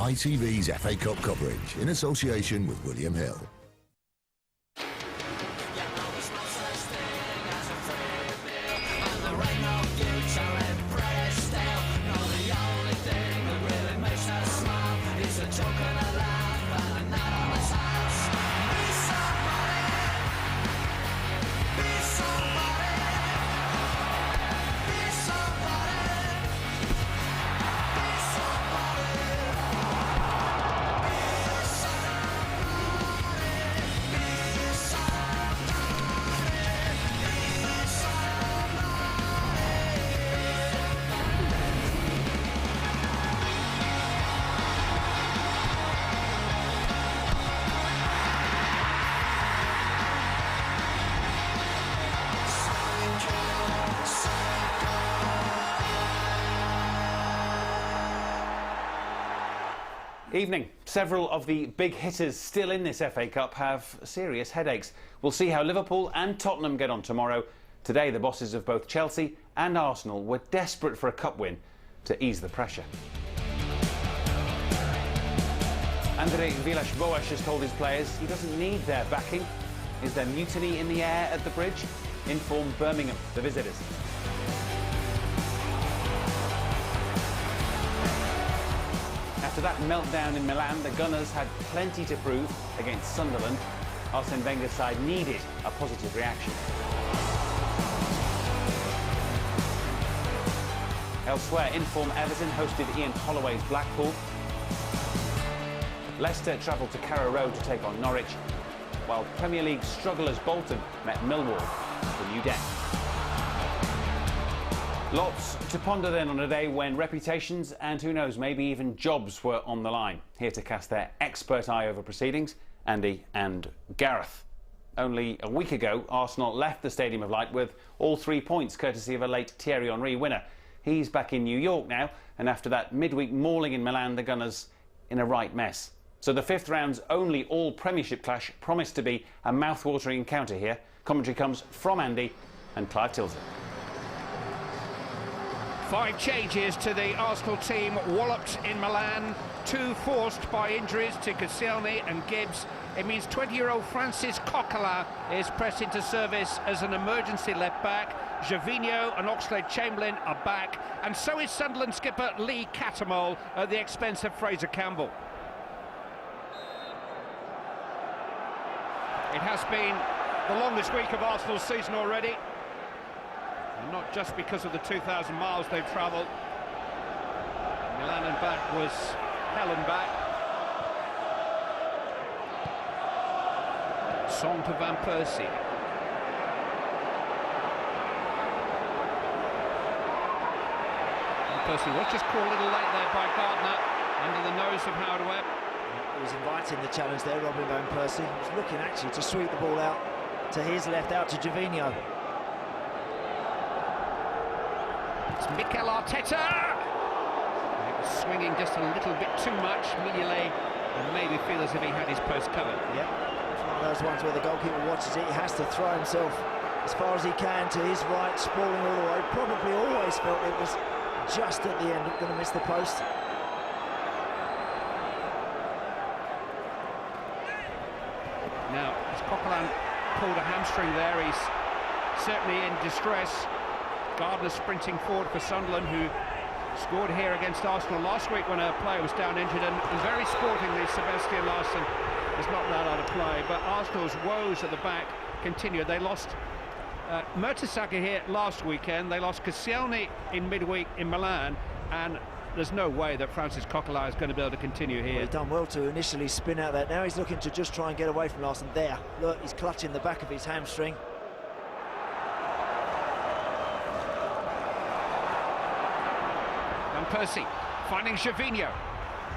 ITV's FA Cup coverage in association with William Hill. Evening. Several of the big hitters still in this FA Cup have serious headaches. We'll see how Liverpool and Tottenham get on tomorrow. Today, the bosses of both Chelsea and Arsenal were desperate for a cup win to ease the pressure. Andrei Villas-Boas has told his players he doesn't need their backing. Is there mutiny in the air at the bridge? Inform Birmingham, the visitors. After that meltdown in Milan, the Gunners had plenty to prove against Sunderland. Arsene Wenger's side needed a positive reaction. Elsewhere, Inform Everton hosted Ian Holloway's Blackpool. Leicester travelled to Carrow Road to take on Norwich, while Premier League strugglers Bolton met Millwall for New Den. Lots to ponder then on a day when reputations and who knows, maybe even jobs were on the line. Here to cast their expert eye over proceedings, Andy and Gareth. Only a week ago, Arsenal left the Stadium of Light with all 3 points, courtesy of a late Thierry Henry winner. He's back in New York now, and after that midweek mauling in Milan, the Gunners in a right mess. So the fifth round's only all-Premiership clash promised to be a mouth-watering encounter here. Commentary comes from Andy and Clive Tilson. 5 changes to the Arsenal team, walloped in Milan, 2 forced by injuries to Koscielny and Gibbs. It means 20-year-old Francis Coquelin is pressed into service as an emergency left-back. Gervinho and Oxlade-Chamberlain are back, and so is Sunderland skipper Lee Cattermole at the expense of Fraser Campbell. It has been the longest week of Arsenal's season already. And not just because of the 2,000 miles they've travelled. Milan and back was hell and back. Song to Van Persie. Van Persie was just caught a little late there by Gardner, under the nose of Howard Webb. He was inviting the challenge there, Robin Van Persie. He was looking actually to sweep the ball out to his left, out to Gervinho. It's Mikel Arteta! He was swinging just a little bit too much. Mignolet and maybe feel as if he had his post covered. Yep, it's one of those ones where the goalkeeper watches it. He has to throw himself as far as he can to his right, sprawling all the way. Probably always felt it was just at the end, going to miss the post. Now, as Coquelin pulled a hamstring there, he's certainly in distress. Gardner sprinting forward for Sunderland, who scored here against Arsenal last week when a player was down injured, and very sportingly Sebastian Larsson has knocked that out of play. But Arsenal's woes at the back continue. They lost Mertesacker here last weekend, they lost Koscielny in midweek in Milan, and there's no way that Francis Coquelin is going to be able to continue here. Well, he's done well to initially spin out that. Now he's looking to just try and get away from Larsson. There, look, he's clutching the back of his hamstring. Van Persie finding Gervinho.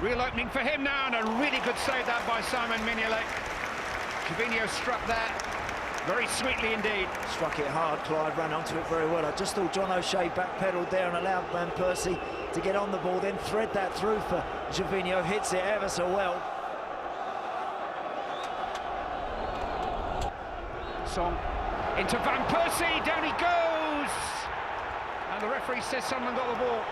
Real opening for him now, and a really good save that by Simon Mignolet. Gervinho struck that very sweetly indeed. Struck it hard, Clive ran onto it very well. I just thought John O'Shea backpedaled there and allowed Van Persie to get on the ball, then thread that through for Gervinho, hits it ever so well. Song into Van Persie, down he goes! And the referee says Sunderland got the ball.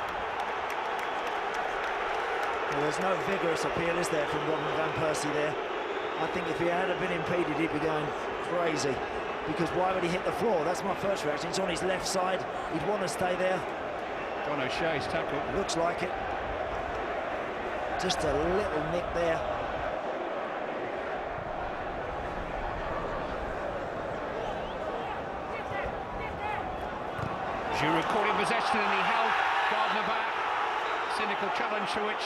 Well, there's no vigorous appeal, is there, from Robin van Persie there? I think if he had been impeded, he'd be going crazy. Because why would he hit the floor? That's my first reaction. It's on his left side. He'd want to stay there. John O'Shea's tackle. Looks like it. Just a little nick there. Giroud caught in possession and he held Gardner back. Cynical challenge to which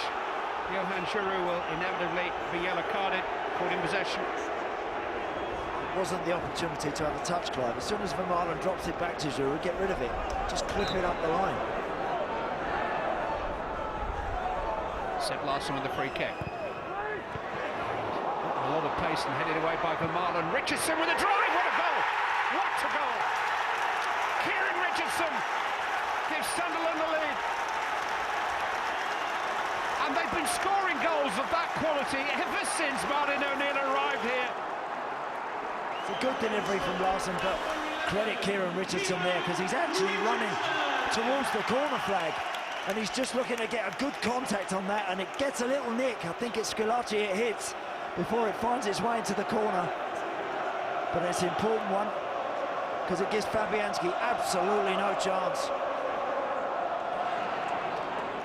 Johan Giroud will inevitably be yellow carded. Caught in possession. It wasn't the opportunity to have a touch, Clive. As soon as Vermaelen drops it back to Giroud, get rid of it. Just clip it up the line. Seb Larsson with the free kick. A lot of pace and headed away by Vermaelen. Richardson with a drive. What a goal! What a goal! Kieran Richardson gives Sunderland the lead. And they've been scoring goals of that quality ever since Martin O'Neill arrived here. It's a good delivery from Larsson, but credit Kieran Richardson there, because he's actually running towards the corner flag. And he's just looking to get a good contact on that, and it gets a little nick. I think it's Schillaci it hits before it finds its way into the corner. But it's an important one, because it gives Fabianski absolutely no chance.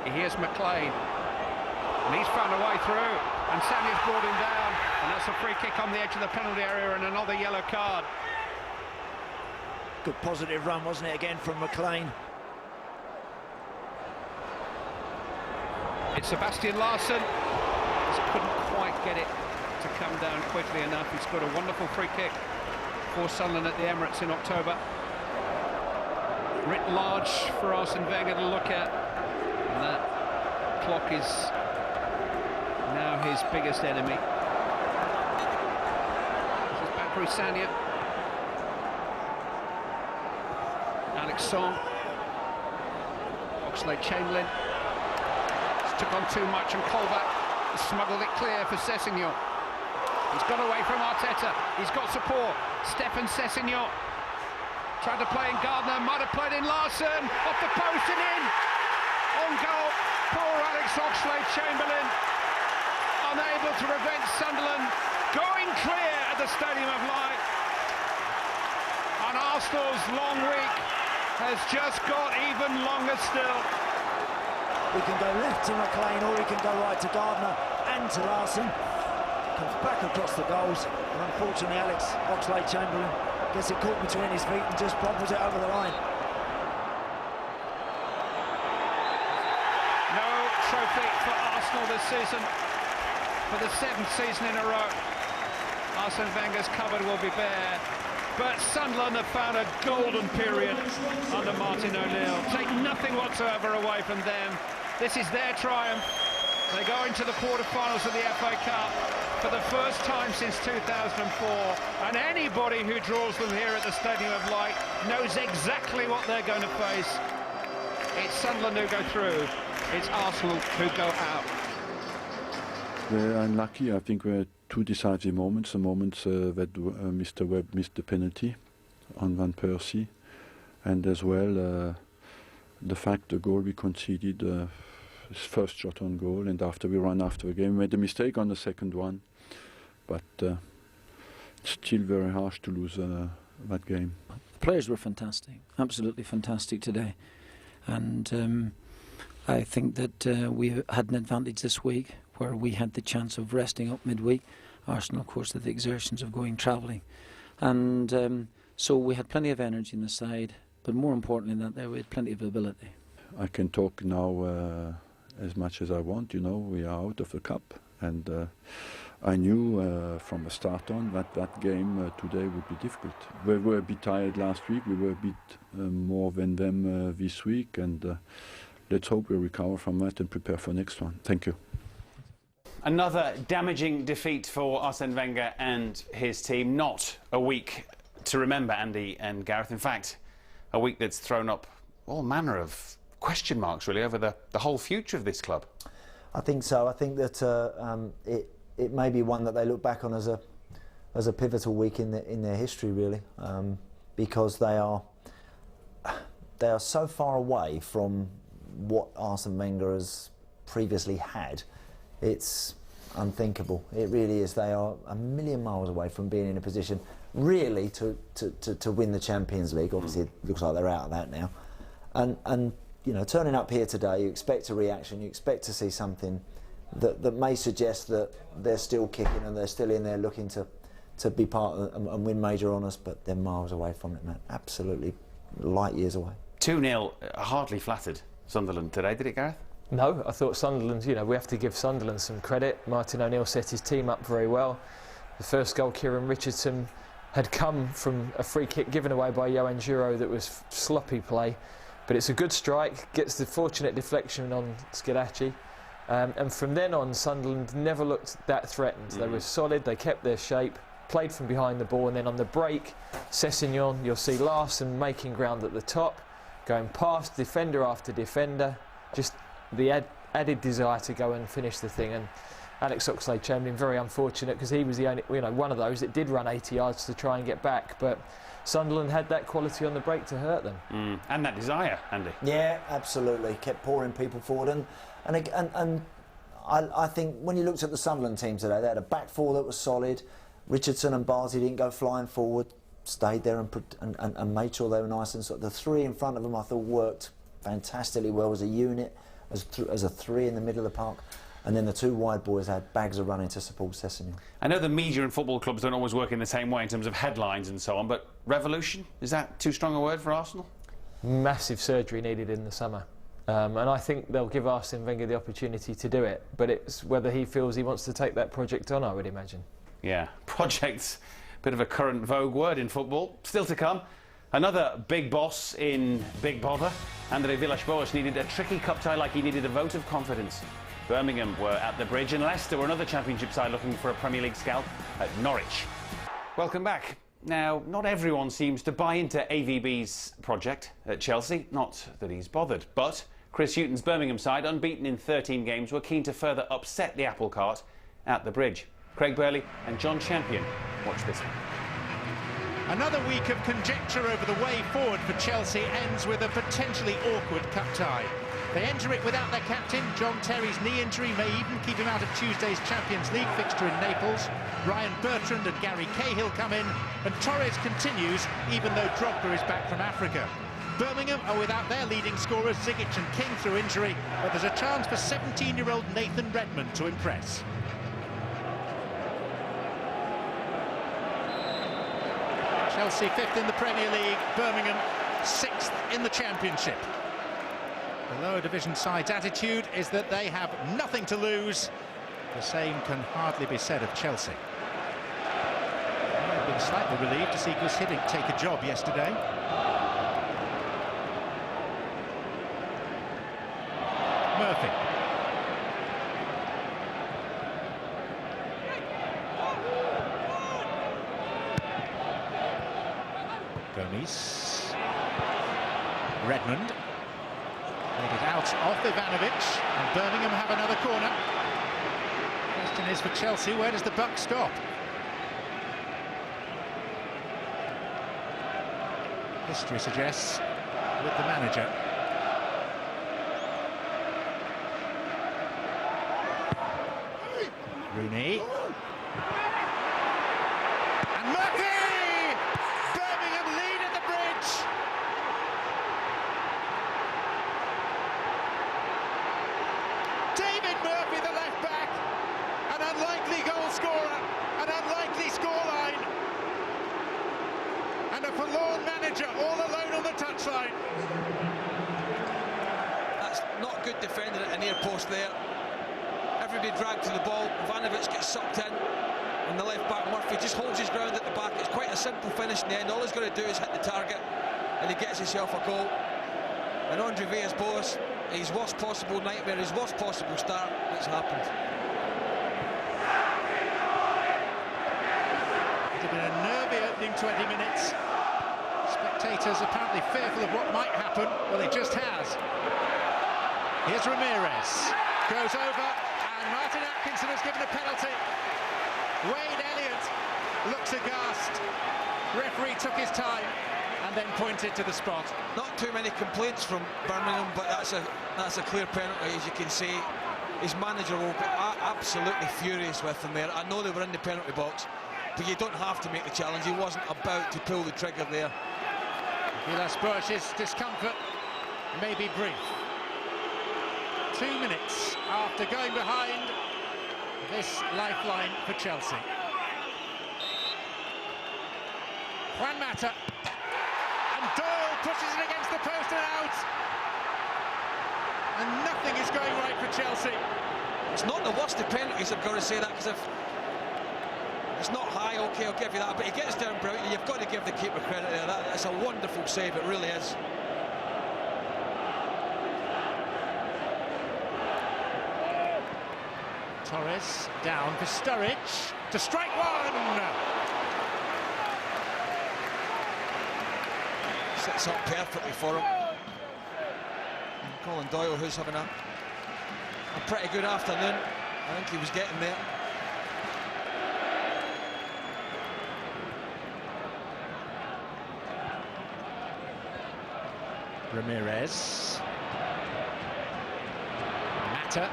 Here's McLean, and he's found a way through, and Sanya's brought him down, and that's a free kick on the edge of the penalty area and another yellow card. Good positive run, wasn't it, again from McLean? It's Sebastian Larsson. Just couldn't quite get it to come down quickly enough. He's got a wonderful free kick for Sunderland at the Emirates in October. Writ large for Arsene Wenger to look at. And that clock is now his biggest enemy. This is Bakary Sagna. Alex Song. Oxlade-Chamberlain. Took on too much and Colback smuggled it clear for Sessegnon. He's got away from Arteta. He's got support. Stefan Sessegnon tried to play in Gardner, might have played in Larsson. Off the post and in. On goal. Poor Alex Oxlade-Chamberlain. Unable to prevent Sunderland going clear at the Stadium of Light. And Arsenal's long week has just got even longer still. He can go left to McLean, or he can go right to Gardner and to Larsson. Comes back across the goals, and unfortunately Alex Oxlade-Chamberlain gets it caught between his feet and just bobbles it over the line. No trophy for Arsenal this season. For the 7th season in a row, Arsene Wenger's cupboard will be bare. But Sunderland have found a golden period under Martin O'Neill. Take nothing whatsoever away from them. This is their triumph. They go into the quarterfinals of the FA Cup for the first time since 2004. And anybody who draws them here at the Stadium of Light knows exactly what they're going to face. It's Sunderland who go through. It's Arsenal who go out. We're unlucky. I think we had two decisive moments. The moments that Mr. Webb missed the penalty on Van Persie, and as well the fact the goal we conceded, his first shot on goal, and after we ran after the game, we made a mistake on the second one. But it's still very harsh to lose that game. The players were fantastic, absolutely fantastic today, and I think that we had an advantage this week where we had the chance of resting up midweek. Arsenal, of course, had the exertions of going travelling, and so we had plenty of energy in the side, but more importantly than that, we had plenty of ability. I can talk now as much as I want. You know, we are out of the cup, and I knew from the start on that that game today would be difficult. We were a bit tired last week. We were a bit more than them this week, and let's hope we recover from that and prepare for next one. Thank you. Another damaging defeat for Arsene Wenger and his team. Not a week to remember, Andy and Gareth. In fact, a week that's thrown up all manner of question marks, really, over the whole future of this club. I think so. I think that it may be one that they look back on as a pivotal week in their history, really, because they are so far away from what Arsene Wenger has previously had, it's unthinkable. It really is. They are a million miles away from being in a position really to win the Champions League. Obviously it looks like they're out of that now, and you know, turning up here today, you expect a reaction, you expect to see something that may suggest that they're still kicking and they're still in there looking to be part of and win major honours, but they're miles away from it, man. Absolutely light years away. 2-0, hardly flattered Sunderland today, did it, Gareth? No, I thought Sunderland, you know, we have to give Sunderland some credit. Martin O'Neill set his team up very well. The first goal, Kieran Richardson, had come from a free kick given away by Johan Juro that was sloppy play. But it's a good strike, gets the fortunate deflection on Skadachi. And from then on, Sunderland never looked that threatened. They were solid, they kept their shape, played from behind the ball, and then on the break, Sessegnon, you'll see Larson making ground at the top, going past defender after defender, just the added desire to go and finish the thing. And Alex Oxlade-Chamberlain, very unfortunate, because he was the only, you know, one of those that did run 80 yards to try and get back, but Sunderland had that quality on the break to hurt them. And that desire, Andy. Yeah, absolutely. Kept pouring people forward, and I think when you looked at the Sunderland team today, they had a back four that was solid. Richardson and Barty didn't go flying forward, stayed there and made sure they were nice. And so the three in front of them, I thought, worked fantastically well as a unit, as a three in the middle of the park. And then the two wide boys had bags of running to support Sessegnon. I know the media and football clubs don't always work in the same way in terms of headlines and so on, but revolution, is that too strong a word for Arsenal? Massive surgery needed in the summer. And I think they'll give Arsene Wenger the opportunity to do it, but it's whether he feels he wants to take that project on, I would imagine. Yeah, project's a bit of a current vogue word in football. Still to come, another big boss in Big Bother. André Villas-Boas needed a tricky cup tie like he needed a vote of confidence. Birmingham were at the bridge, and Leicester were another Championship side looking for a Premier League scalp at Norwich. Welcome back. Now, not everyone seems to buy into AVB's project at Chelsea. Not that he's bothered, but Chris Hughton's Birmingham side, unbeaten in 13 games, were keen to further upset the apple cart at the bridge. Craig Burley and John Champion. Watch this one. Another week of conjecture over the way forward for Chelsea ends with a potentially awkward cup tie. They enter it without their captain. John Terry's knee injury may even keep him out of Tuesday's Champions League fixture in Naples. Ryan Bertrand and Gary Cahill come in, and Torres continues even though Drogba is back from Africa. Birmingham are without their leading scorers Zigic and King through injury, but there's a chance for 17-year-old Nathan Redmond to impress. Chelsea 5th in the Premier League, Birmingham 6th in the Championship. The lower division side's attitude is that they have nothing to lose. The same can hardly be said of Chelsea. I've been slightly relieved to see Gus Hiddink take a job yesterday. Murphy. Gomes. Redmond. Made it out off Ivanovic, and Birmingham have another corner. Question is for Chelsea, where does the buck stop? History suggests with the manager. Rooney. And Murphy! Birmingham lead at the bridge! David Murphy, the left back, an unlikely goal scorer, an unlikely scoreline, and a forlorn manager all alone on the touchline. That's not good defending at a near post there. Everybody dragged to the ball. Ivanovic gets sucked in, and the left back Murphy just holds his ground at the back. It's quite a simple finish in the end. All he's got to do is hit the target, and he gets himself a goal. And André Villas-Boas, his worst possible nightmare, his worst possible start, it's happened. It had been a nervy opening 20 minutes. Spectators apparently fearful of what might happen. Well, it just has. Here's Ramirez. Goes over, and Martin Atkinson has given a penalty. Wade Elliott looks aghast. Referee took his time and then pointed to the spot. Not too many complaints from Birmingham, but that's a clear penalty, as you can see. his manager will be absolutely furious with him there. I know they were in the penalty box, but you don't have to make the challenge. He wasn't about to pull the trigger there. Villas-Boas's discomfort may be brief. 2 minutes after going behind this lifeline for Chelsea. Juan Mata, and Doyle pushes it against the post and out. And nothing is going right for Chelsea. It's not the worst of penalties, I've got to say that, because if it's not high, okay, I'll give you that, but he gets down brilliantly. You've got to give the keeper credit there. That's a wonderful save, it really is. Torres down for Sturridge to strike one. Sets up perfectly for him. And Colin Doyle, who's having a pretty good afternoon. I think he was getting there. Ramirez. Mata.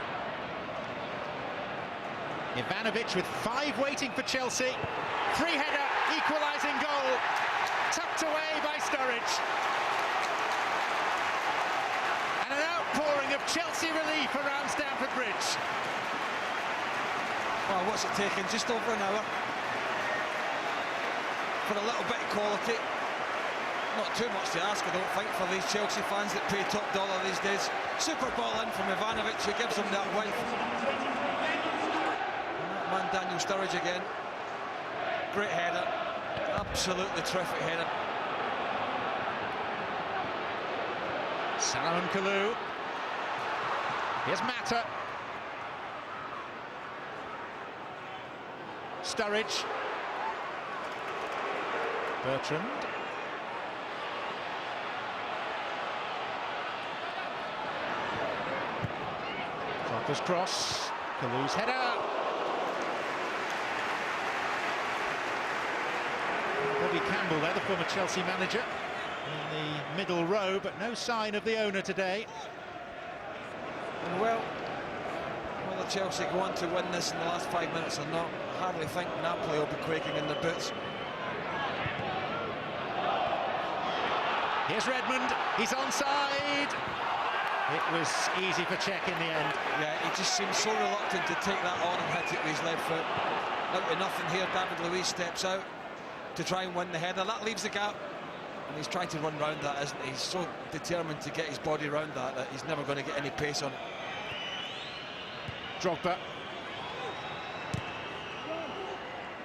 Ivanovic with 5 waiting for Chelsea. Free header, equalising goal. Tucked away by Sturridge. And an outpouring of Chelsea relief around Stamford Bridge. Well, what's it taken? Just over an hour. For a little bit of quality. Not too much to ask, I don't think, for these Chelsea fans that pay top dollar these days. Super ball in from Ivanovic, who gives them that width. Man Daniel Sturridge again. Great header. Absolutely terrific header. Salomon Kalou. Here's Mata. Sturridge. Bertrand. Cropper's cross. Kalou's header. Bobby Campbell there, the former Chelsea manager, in the middle row, but no sign of the owner today. And well, whether Chelsea go on to win this in the last 5 minutes or not, I hardly think Napoli will be quaking in their boots. Here's Redmond, he's onside. It was easy for Cech in the end. Yeah, he just seems so reluctant to take that on and hit it with his left foot. Out to nothing here, David Luiz steps out to try and win the header. That leaves the gap, and he's trying to run round that, isn't he? He's so determined to get his body round that he's never going to get any pace on it. Drogba.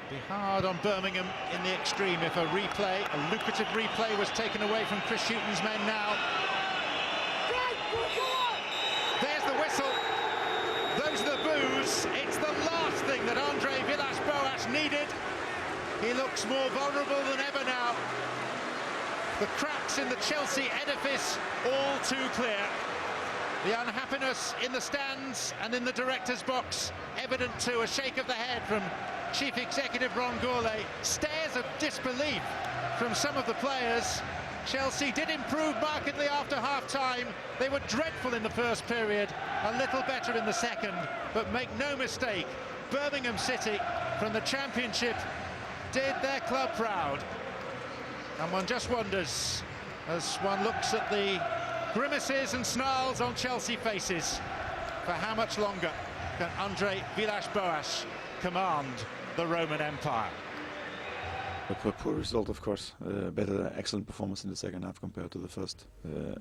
Be hard on Birmingham in the extreme if a lucrative replay was taken away from Chris Hughton's men now. There's the whistle. Those are the boos. It's the last thing that Andre Villas-Boas needed. He looks more vulnerable than ever now. The cracks in the Chelsea edifice all too clear. The unhappiness in the stands and in the director's box evident too. A shake of the head from Chief Executive Ron Gourlay. Stares of disbelief from some of the players. Chelsea did improve markedly after half-time. They were dreadful in the first period, a little better in the second. But make no mistake, Birmingham City from the Championship did their club proud. And one just wonders, as one looks at the grimaces and snarls on Chelsea faces, for how much longer can Andre Villas-Boas command the Roman Empire? A poor result, of course. Better, excellent performance in the second half compared to the first.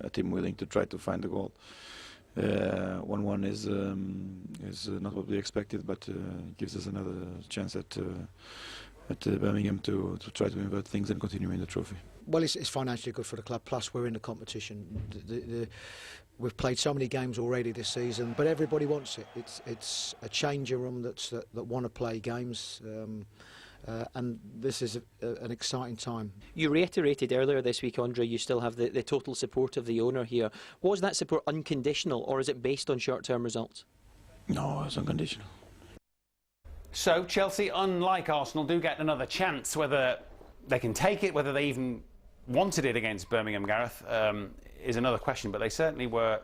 A team willing to try to find the goal. 1-1 is not what we expected, but gives us another chance at Birmingham to try to invert things and continue in the trophy. Well, it's financially good for the club, plus we're in the competition. We've played so many games already this season, but everybody wants it. It's a changing room that want to play games, and this is an exciting time. You reiterated earlier this week, Andre, you still have the total support of the owner here. Was that support unconditional, or is it based on short-term results? No, it's unconditional. So Chelsea, unlike Arsenal, do get another chance. Whether they can take it, whether they even wanted it against Birmingham, Gareth, is another question. But they certainly were,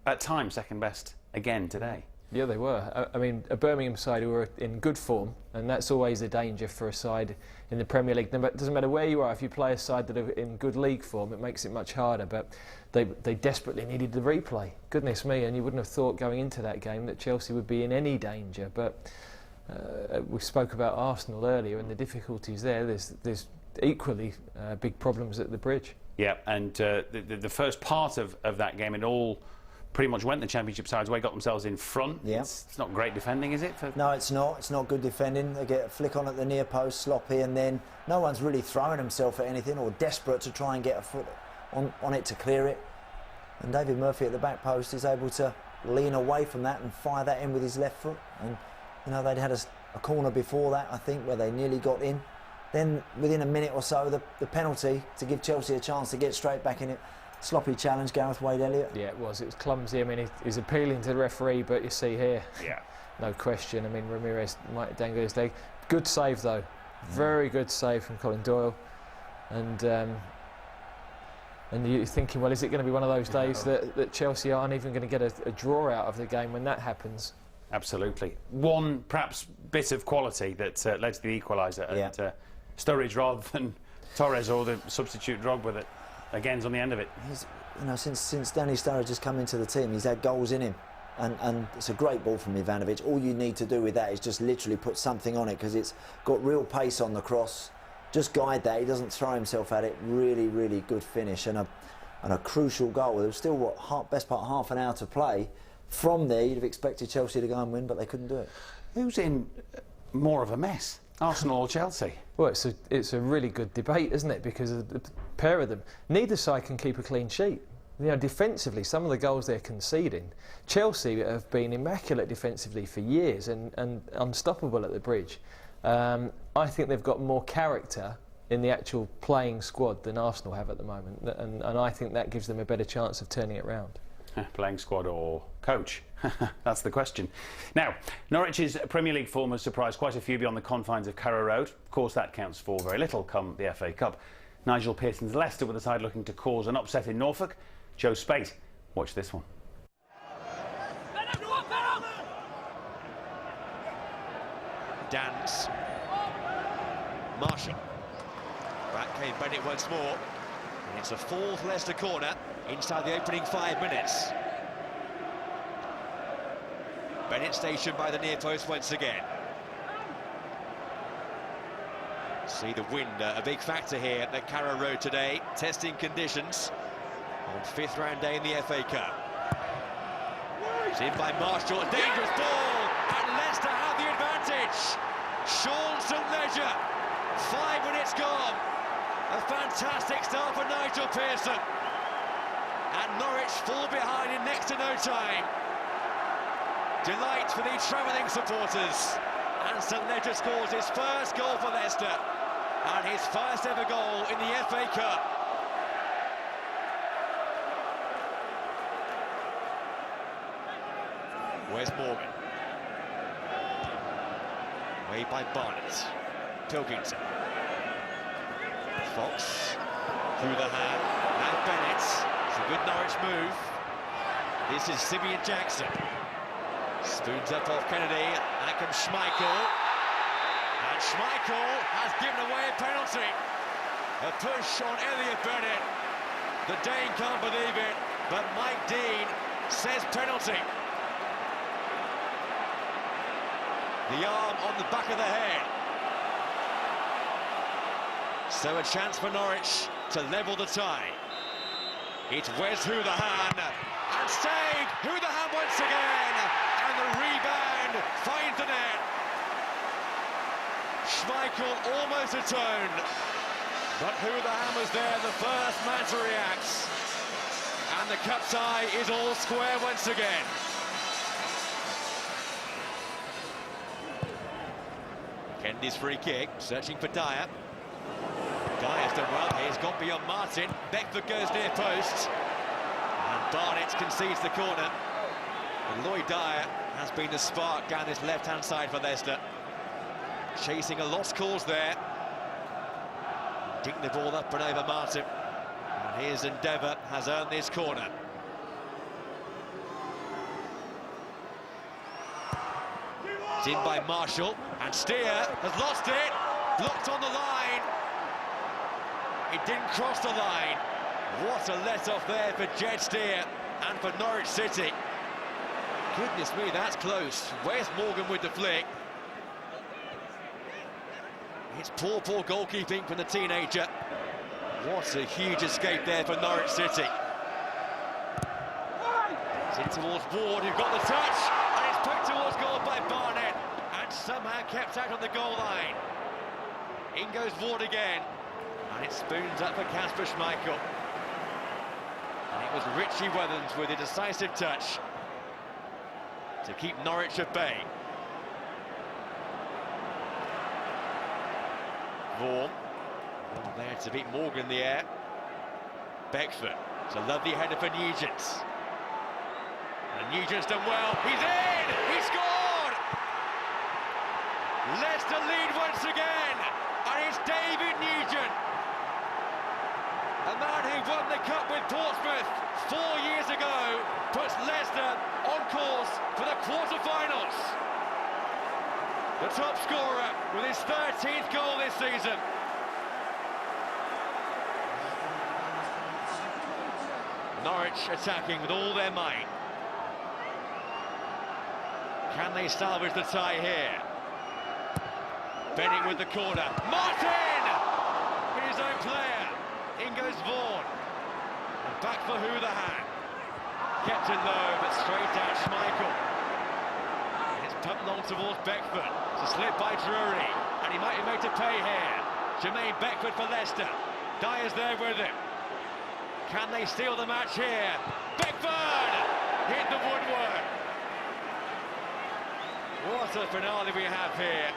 at times, second best again today. Yeah, they were. I mean, a Birmingham side who were in good form, and that's always a danger for a side in the Premier League. It doesn't matter where you are, if you play a side that are in good league form, it makes it much harder. But they desperately needed the replay. Goodness me, and you wouldn't have thought going into that game that Chelsea would be in any danger. But we spoke about Arsenal earlier and the difficulties there. There's equally big problems at the Bridge. Yeah, and the first part of that game, it all pretty much went the Championship side's way, got themselves in front. Yeah. It's not great defending, is it? No, it's not. It's not good defending. They get a flick on at the near post, sloppy, and then no one's really throwing himself at anything or desperate to try and get a foot on it to clear it. And David Murphy at the back post is able to lean away from that and fire that in with his left foot. And, you know, they'd had a corner before that, I think, where they nearly got in. Then, within a minute or so, the penalty to give Chelsea a chance to get straight back in it. Sloppy challenge, Gareth Wade-Elliott. Yeah, it was clumsy. I mean, he's appealing to the referee, but you see here, yeah, no question. I mean, Ramirez might dangle his leg. Good save, though. Very good save from Colin Doyle. And you're thinking, well, is it going to be one of those days that Chelsea aren't even going to get a draw out of the game when that happens? Absolutely. One, perhaps, bit of quality that led to the equaliser at Sturridge rather than Torres or the substitute Drogba that, again's on the end of it. You know, since Danny Sturridge has come into the team, he's had goals in him. And it's a great ball from Ivanovic. All you need to do with that is just literally put something on it, because it's got real pace on the cross. Just guide that. He doesn't throw himself at it. Really, really good finish and a crucial goal. There was still, best part half an hour to play. From there, you'd have expected Chelsea to go and win, but they couldn't do it. Who's in more of a mess, Arsenal or Chelsea? Well, it's a really good debate, isn't it? Because of the pair of them. Neither side can keep a clean sheet. You know, defensively, some of the goals they're conceding. Chelsea have been immaculate defensively for years and unstoppable at the Bridge. I think they've got more character in the actual playing squad than Arsenal have at the moment, and I think that gives them a better chance of turning it round. Playing squad or coach? That's the question. Now, Norwich's Premier League form has surprised quite a few beyond the confines of Carrow Road. Of course, that counts for very little come the FA Cup. Nigel Pearson's Leicester with the side looking to cause an upset in Norfolk. Joe Spate, watch this one. Dance. Marshall. Back came Bennett once more. And it's a fourth Leicester corner inside the opening 5 minutes. Bennett stationed by the near post once again. See the wind, a big factor here at Carrow Road today. Testing conditions on 5th round day in the FA Cup. It's in by Marshall, a dangerous ball, and Leicester have the advantage. Sean St Ledger, 5 minutes gone. A fantastic start for Nigel Pearson. And Norwich fall behind in next to no time. Delight for the travelling supporters. And St Ledger scores his first goal for Leicester. And his first ever goal in the FA Cup. Where's Morgan? Way by Barnett. Pilkington. Fox. Through the hand. Now Bennett. It's a good Norwich move. This is Simeon Jackson. Spoons up off Kennedy. Out comes Schmeichel. And Schmeichel has given away a penalty. A push on Elliot Bennett. The Dane can't believe it, but Mike Dean says penalty. The arm on the back of the head. So a chance for Norwich to level the tie. It's Wes Hoolahan, and saved Hoolahan once again, and the rebound finds the net. Schmeichel almost atoned, but Hoolahan was there, the first man to react. And the cup tie is all square once again. Kennedy's free kick, searching for Dyer. Dyer's done well, he's got beyond Martin. Beckford goes near post. And Barnett concedes the corner. And Lloyd Dyer has been the spark down this left-hand side for Leicester. Chasing a lost cause there. Digging the ball up and over Martin. And his endeavour has earned this corner. It's in by Marshall, and Steer has lost it. Blocked on the line. It didn't cross the line. What a let-off there for Jed Steer and for Norwich City. Goodness me, that's close. Where's Morgan with the flick? It's poor goalkeeping from the teenager. What a huge escape there for Norwich City. It's in towards Ward, who got the touch, and it's poked towards goal by Barnett, and somehow kept out on the goal line. In goes Ward again, and it spoons up for Kasper Schmeichel. And it was Richie Weathers with a decisive touch to keep Norwich at bay. Vaughan, there to beat Morgan in the air. Beckford, it's a lovely header for Nugent. And Nugent's done well, he's in! He scored! Leicester lead once again, and it's David Nugent. A man who won the cup with Portsmouth 4 years ago puts Leicester on course for the quarterfinals. The top scorer with his 13th goal this season. Norwich attacking with all their might. Can they salvage the tie here? Bennett with the corner. Martin! His own player. In goes Vaughan. And back for Houlihan. Kept it low, but straight out Schmeichel. And it's pumped long towards Beckford. It's a slip by Drury. And he might be made to pay here. Jermaine Beckford for Leicester. Dyer's there with him. Can they steal the match here? Beckford! Hit the woodwork. What a finale we have here.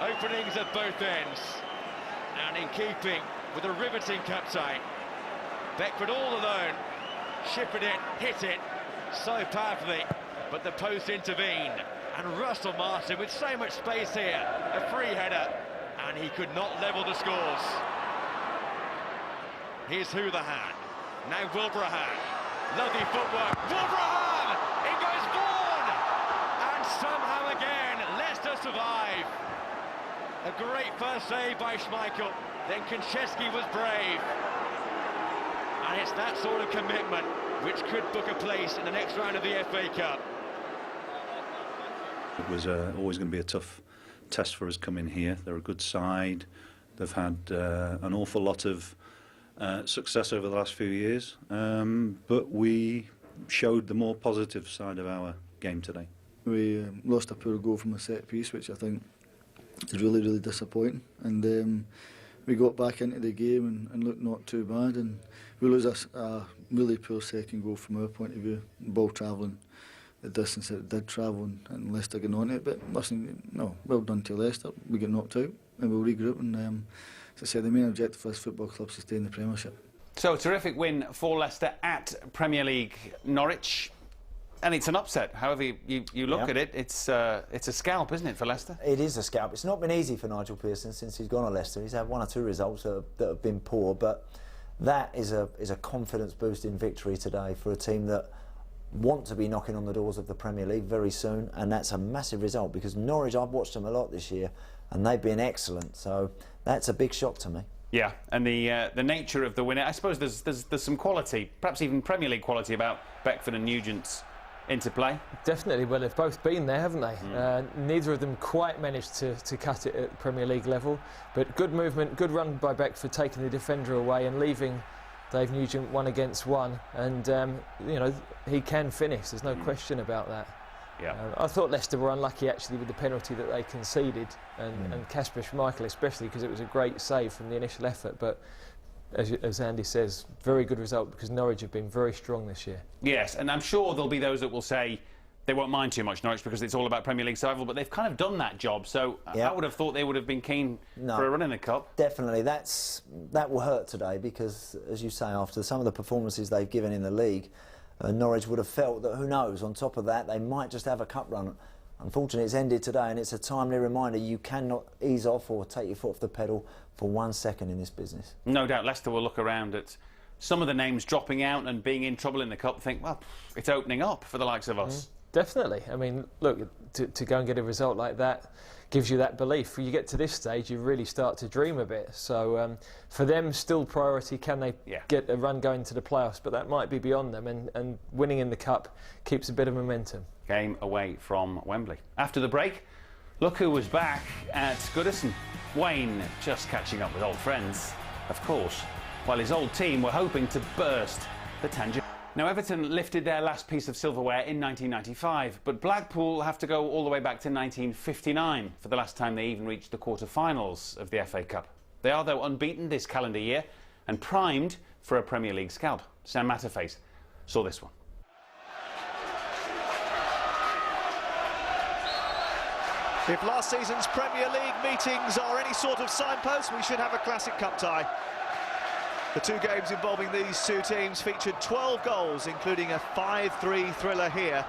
Openings at both ends. And in keeping with a riveting cup tie. Beckford all alone. Shipping it, hit it so powerfully. But the post intervened. And Russell Martin with so much space here. A free header. And he could not level the scores. Here's Houlihan. Now Wilbraham. Lovely footwork. Wilbraham! In goes Vaughan! And somehow again, Leicester survive. A great first save by Schmeichel. Then Konchesky was brave. And it's that sort of commitment which could book a place in the next round of the FA Cup. It was always going to be a tough test for us coming here. They're a good side. They've had an awful lot of success over the last few years, but we showed the more positive side of our game today. We lost a poor goal from a set piece, which I think is really, really disappointing. And we got back into the game and looked not too bad. And we lose a really poor second goal from our point of view. Ball travelling the distance that it did travel, and Leicester getting on it. But listen, no, well done to Leicester. We get knocked out and we'll regroup. And as I said, the main objective for this football club is to stay in the Premiership. So, terrific win for Leicester at Premier League Norwich. And it's an upset, however you look at it. It's a scalp, isn't it, for Leicester? It is a scalp. It's not been easy for Nigel Pearson since he's gone to Leicester. He's had 1 or 2 results that have been poor, but that is a confidence-boosting victory today for a team that want to be knocking on the doors of the Premier League very soon, and that's a massive result because Norwich, I've watched them a lot this year, and they've been excellent, so that's a big shock to me. Yeah, and the nature of the winner, I suppose there's some quality, perhaps even Premier League quality about Beckford and Nugent's interplay. Definitely. Well, they've both been there, haven't they? Neither of them quite managed to cut it at Premier League level, but good movement, good run by Beckford, taking the defender away and leaving Dave Nugent 1 against 1, and you know, he can finish, there's no question about that. Yeah. I thought Leicester were unlucky actually with the penalty that they conceded, and Kasper Schmeichel especially, because it was a great save from the initial effort, but as Andy says, very good result because Norwich have been very strong this year. Yes, and I'm sure there'll be those that will say they won't mind too much Norwich because it's all about Premier League survival, but they've kind of done that job, so I would have thought they would have been keen for a run in the Cup. Definitely, that will hurt today because, as you say, after some of the performances they've given in the league, Norwich would have felt that, who knows, on top of that, they might just have a cup run. Unfortunately, it's ended today, and it's a timely reminder you cannot ease off or take your foot off the pedal for 1 second in this business. No doubt Leicester will look around at some of the names dropping out and being in trouble in the Cup, think, well, it's opening up for the likes of us. Definitely. I mean, look, to go and get a result like that gives you that belief. When you get to this stage, you really start to dream a bit. So for them, still priority, can they get a run going to the playoffs? But that might be beyond them, and winning in the Cup keeps a bit of momentum. Game away from Wembley. After the break, look who was back at Goodison. Wayne just catching up with old friends, of course, while his old team were hoping to burst the tangent. Now, Everton lifted their last piece of silverware in 1995, but Blackpool have to go all the way back to 1959 for the last time they even reached the quarter-finals of the FA Cup. They are, though, unbeaten this calendar year and primed for a Premier League scalp. Sam Matterface saw this one. If last season's Premier League meetings are any sort of signpost, we should have a classic cup tie. The two games involving these two teams featured 12 goals, including a 5-3 thriller here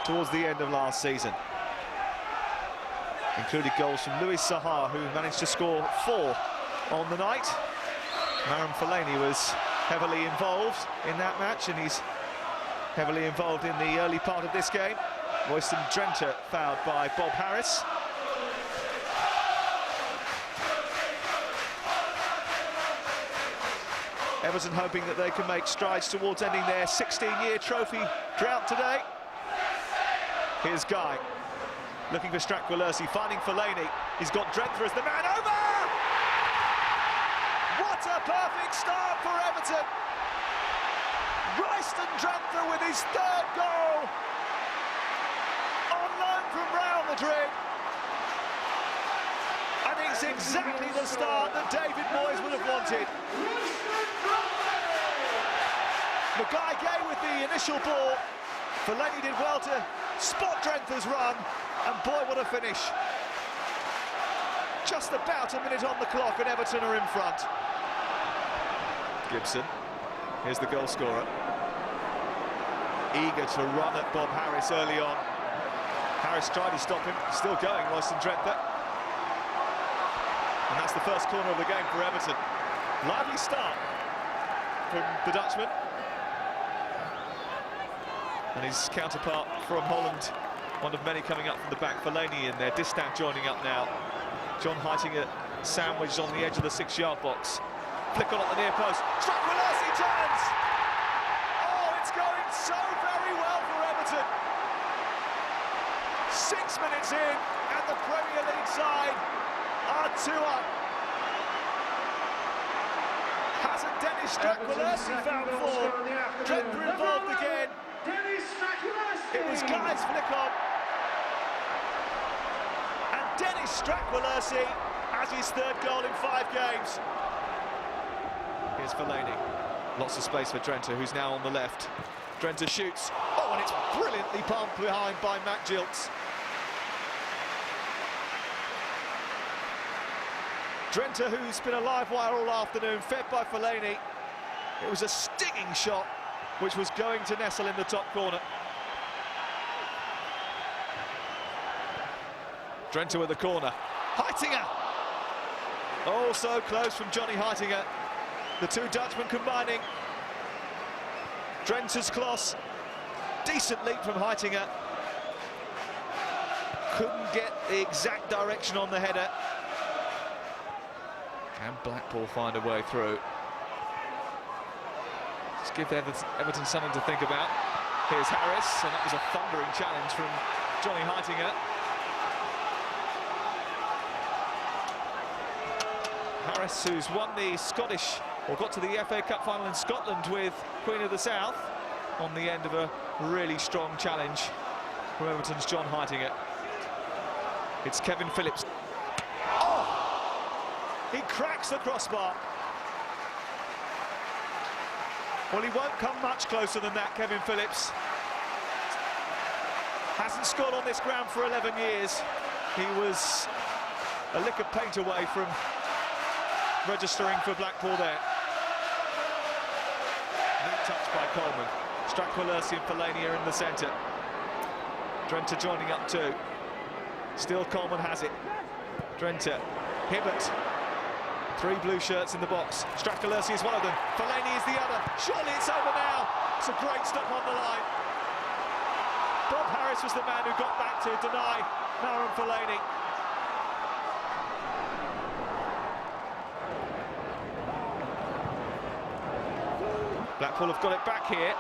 towards the end of last season. Included goals from Louis Saha, who managed to score 4 on the night. Marouane Fellaini was heavily involved in that match, and he's heavily involved in the early part of this game. Royston Drenthe fouled by Bob Harris. Everton hoping that they can make strides towards ending their 16-year trophy drought today. Here's Guy, looking for Stracqualursi, finding Fellaini. He's got Drenthe as the man over! What a perfect start for Everton! Royston Drenthe with his 3rd goal! On loan from Real Madrid. And it's exactly the start that David Moyes would have wanted. Maguire Gay with the initial ball. Fellaini did well to spot Drenthe's run, and boy, what a finish. Just about a minute on the clock and Everton are in front. Gibson, here's the goal scorer. Eager to run at Bob Harris early on. Harris tried to stop him, still going, Royston Drenthe. And that's the first corner of the game for Everton. Lively start from the Dutchman. And his counterpart from Holland, one of many coming up from the back. Fellaini in there, Distant joining up now. John Heitinga sandwiched on the edge of the 6-yard box. Flick on at the near post. Stracqualursi turns! Oh, it's going so very well for Everton. 6 minutes in, and the Premier League side are 2 up. Hasn't Dennis Stracqualursi found 4? Drenthe involved again. It was Guy's flick on. And Dennis Stracqualursi has his 3rd goal in 5 games. Here's Fellaini. Lots of space for Drenthe, who's now on the left. Drenthe shoots. Oh, and it's brilliantly pumped behind by Matt Giltz. Drenthe, who's been a live wire all afternoon, fed by Fellaini. It was a stinging shot, which was going to nestle in the top corner. Drenthe with the corner. Heitinga! Oh, so close from Johnny Heitinga. The two Dutchmen combining. Drenthe's cross. Decent leap from Heitinga. Couldn't get the exact direction on the header. Can Blackpool find a way through? Just give Everton something to think about. Here's Harris, and that was a thundering challenge from Johnny Heitinga. Harris, who's won the Scottish, or got to the FA Cup final in Scotland with Queen of the South, on the end of a really strong challenge from Everton's John Heitinga. It's Kevin Phillips. Oh! He cracks the crossbar. Well, he won't come much closer than that, Kevin Phillips. Hasn't scored on this ground for 11 years. He was a lick of paint away from registering for Blackpool there. Neat touch by Coleman. Stracqualursi and Fellaini are in the centre. Drenthe joining up too. Still Coleman has it. Drenthe. Hibbert. 3 blue shirts in the box. Stracqualursi is one of them. Fellaini is the other. Surely it's over now. It's a great stop on the line. Bob Harris Harris was the man who got back to deny Marouane Fellaini. Blackpool have got it back here.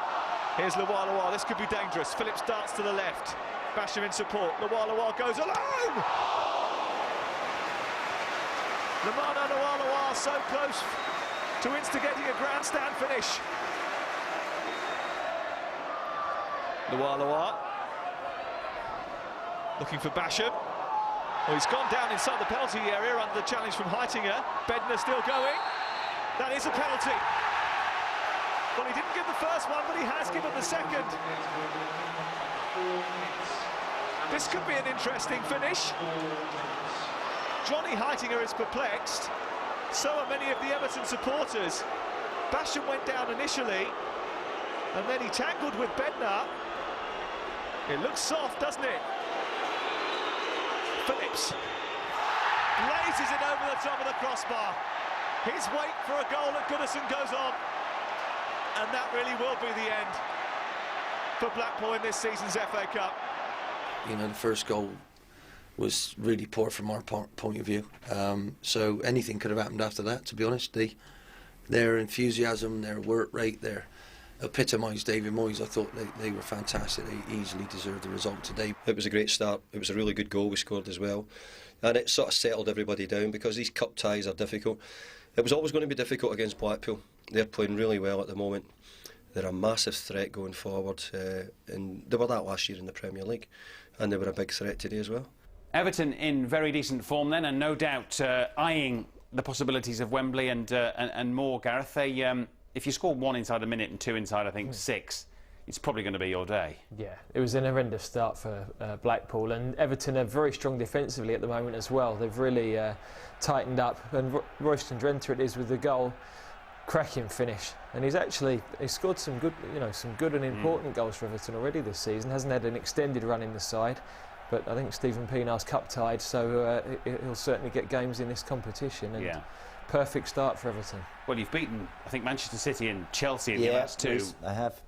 Here's Lawal. This could be dangerous. Phillips darts to the left. Basham in support. Lawal goes alone! Lamana Lawal so close to instigating a grandstand finish. Lawal looking for Basham. Well, he's gone down inside the penalty area under the challenge from Heitinger. Bednar still going. That is a penalty. Well, he didn't give the first one, but he has given the second. This could be an interesting finish. Johnny Heitinger is perplexed. So are many of the Everton supporters. Basham went down initially, and then he tackled with Bednar. It looks soft, doesn't it? Phillips blazes it over the top of the crossbar. His wait for a goal at Goodison goes on. And that really will be the end for Blackpool in this season's FA Cup. You know, the first goal was really poor from our point of view. So anything could have happened after that, to be honest. Their enthusiasm, their work rate, their epitomised David Moyes. I thought they were fantastic. They easily deserved the result today. It was a great start. It was a really good goal we scored as well. And it sort of settled everybody down because these cup ties are difficult. It was always going to be difficult against Blackpool. They're playing really well at the moment. They're a massive threat going forward, and they were that last year in the Premier League, and they were a big threat today as well. Everton in very decent form then, and no doubt eyeing the possibilities of Wembley and more, Gareth. If you score one inside a minute and two inside, I think, 6, it's probably going to be your day. Yeah, it was an horrendous start for Blackpool, and Everton are very strong defensively at the moment as well. They've really tightened up, and Royston Drenthe it is with the goal. Cracking finish, and he's scored some good, some good and important goals for Everton already this season. Hasn't had an extended run in the side, but I think Stephen Pienaar's cup tied, so he'll certainly get games in this competition. And perfect start for Everton. Well, you've beaten, I think, Manchester City and Chelsea in the last two. They have.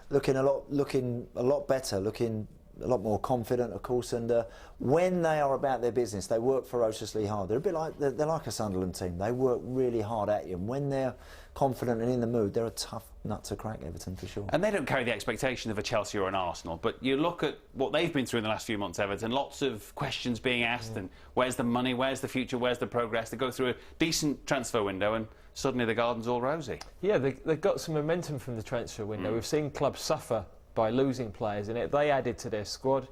Looking a lot better, looking a lot more confident, of course, and when they are about their business, they work ferociously hard. They're a bit like they're like a Sunderland team. They work really hard at you, and when they're confident and in the mood, they're a tough nut to crack, Everton, for sure. And they don't carry the expectation of a Chelsea or an Arsenal, but you look at what they've been through in the last few months, Everton, lots of questions being asked, and where's the money, where's the future, where's the progress? They go through a decent transfer window, and suddenly the garden's all rosy. Yeah, they've got some momentum from the transfer window. We've seen clubs suffer by losing players in it. They added to their squad.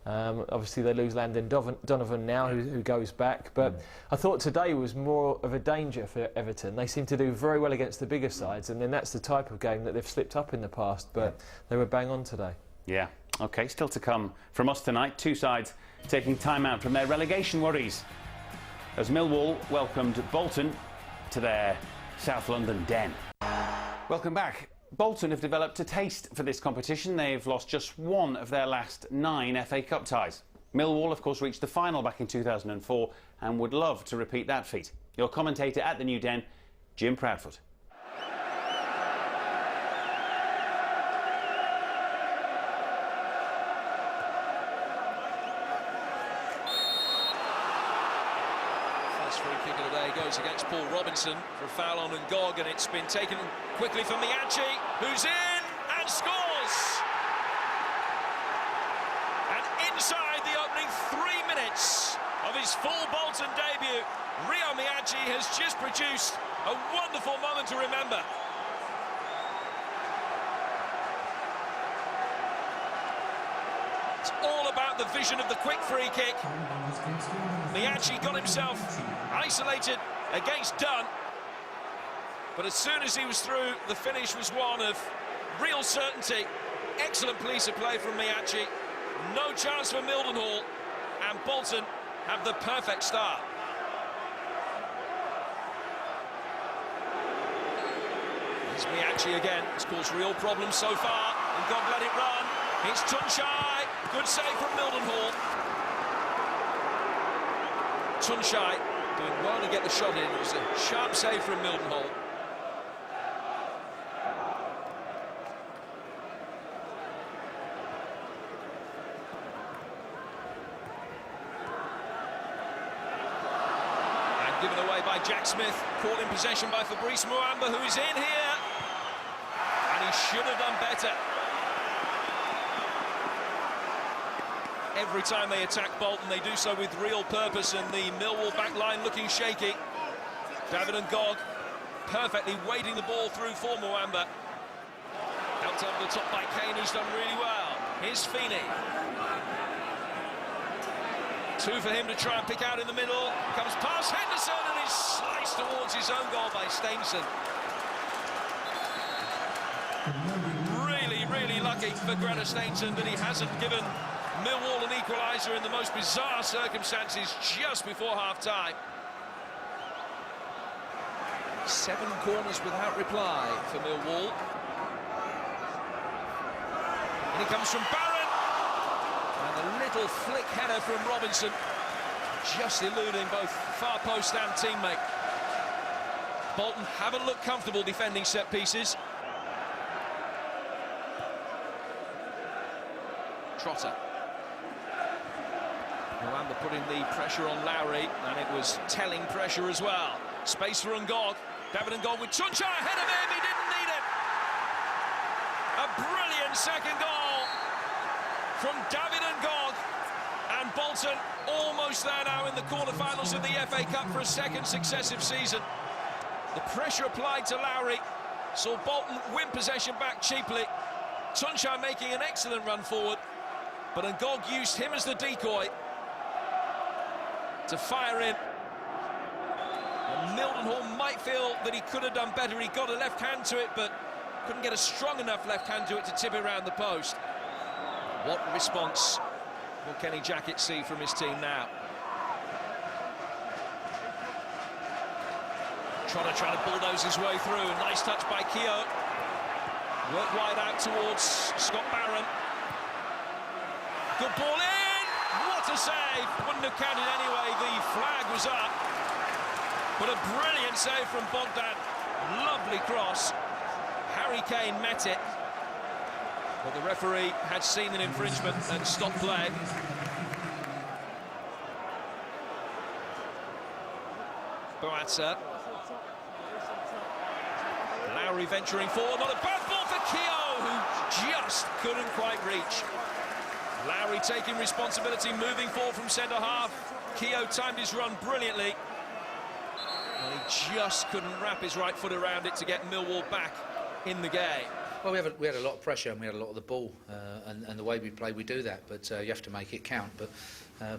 Obviously they lose Landon Donovan now, who goes back, but I thought today was more of a danger for Everton. They seem to do very well against the bigger sides, and then that's the type of game that they've slipped up in the past, but they were bang on today. Yeah, OK, still to come from us tonight. Two sides taking time out from their relegation worries as Millwall welcomed Bolton to their South London den. Welcome back. Bolton have developed a taste for this competition. They've lost just one of their last 9 FA Cup ties. Millwall, of course, reached the final back in 2004 and would love to repeat that feat. Your commentator at the New Den, Jim Proudfoot. Free kick of the day goes against Paul Robinson for a foul on Ngog, and it's been taken quickly from Miachi, who's in and scores! And inside the opening 3 minutes of his full Bolton debut, Rio Miachi has just produced a wonderful moment to remember. It's all about the vision of the quick free kick. Miachi got himself isolated against Dunn, but as soon as he was through, the finish was one of real certainty. Excellent piece of play from Miachi. No chance for Mildenhall, and Bolton have the perfect start. It's Miachi again. It's caused real problems so far, and God let it run. It's Tunshai. Good save from Mildenhall. Tunshai doing well to get the shot in. It was a sharp save from Mildenhall. given away by Jack Smith. Caught in possession by Fabrice Muamba, who is in here. And he should have done better. Every time they attack Bolton, they do so with real purpose, and the Millwall back line looking shaky. David Ngog perfectly wading the ball through for Muamba. Helped over the top by Kane, who's done really well. Here's Feeney. 2 for him to try and pick out in the middle. Comes past Henderson and is sliced towards his own goal by Steinson. Really, really lucky for Greta Steinson that he hasn't given Millwall an equaliser in the most bizarre circumstances just before half-time. 7 corners without reply for Millwall. And he comes from Barron. And a little flick header from Robinson, just eluding both far post and teammate. Bolton haven't looked comfortable defending set pieces. Trotter. Muamba putting the pressure on Lowry, and it was telling pressure as well. Space for Ngog. David Ngog with Tuncha ahead of him. He didn't need it. A brilliant second goal from David Ngog, and Bolton almost there now in the quarterfinals of the FA Cup for a second successive season. The pressure applied to Lowry saw Bolton win possession back cheaply. Tuncha making an excellent run forward, but Ngog used him as the decoy to fire in. And Mildenhall might feel that he could have done better. He got a left hand to it, but couldn't get a strong enough left hand to it to tip it around the post. What response will Kenny Jackett see from his team now? Trotter trying to bulldoze his way through. Nice touch by Keogh. Work wide out towards Scott Barron. Good ball in! What a save! Wouldn't have counted anyway. The flag was up. But a brilliant save from Bogdan. Lovely cross. Harry Kane met it. But the referee had seen an infringement and stopped play. Boatsa. Lowry venturing forward. Not a bad ball for Keogh, who just couldn't quite reach. Lowry taking responsibility, moving forward from centre half. Keogh timed his run brilliantly. And he just couldn't wrap his right foot around it to get Millwall back in the game. Well, we had a lot of pressure and we had a lot of the ball, and the way we play, we do that. But you have to make it count. But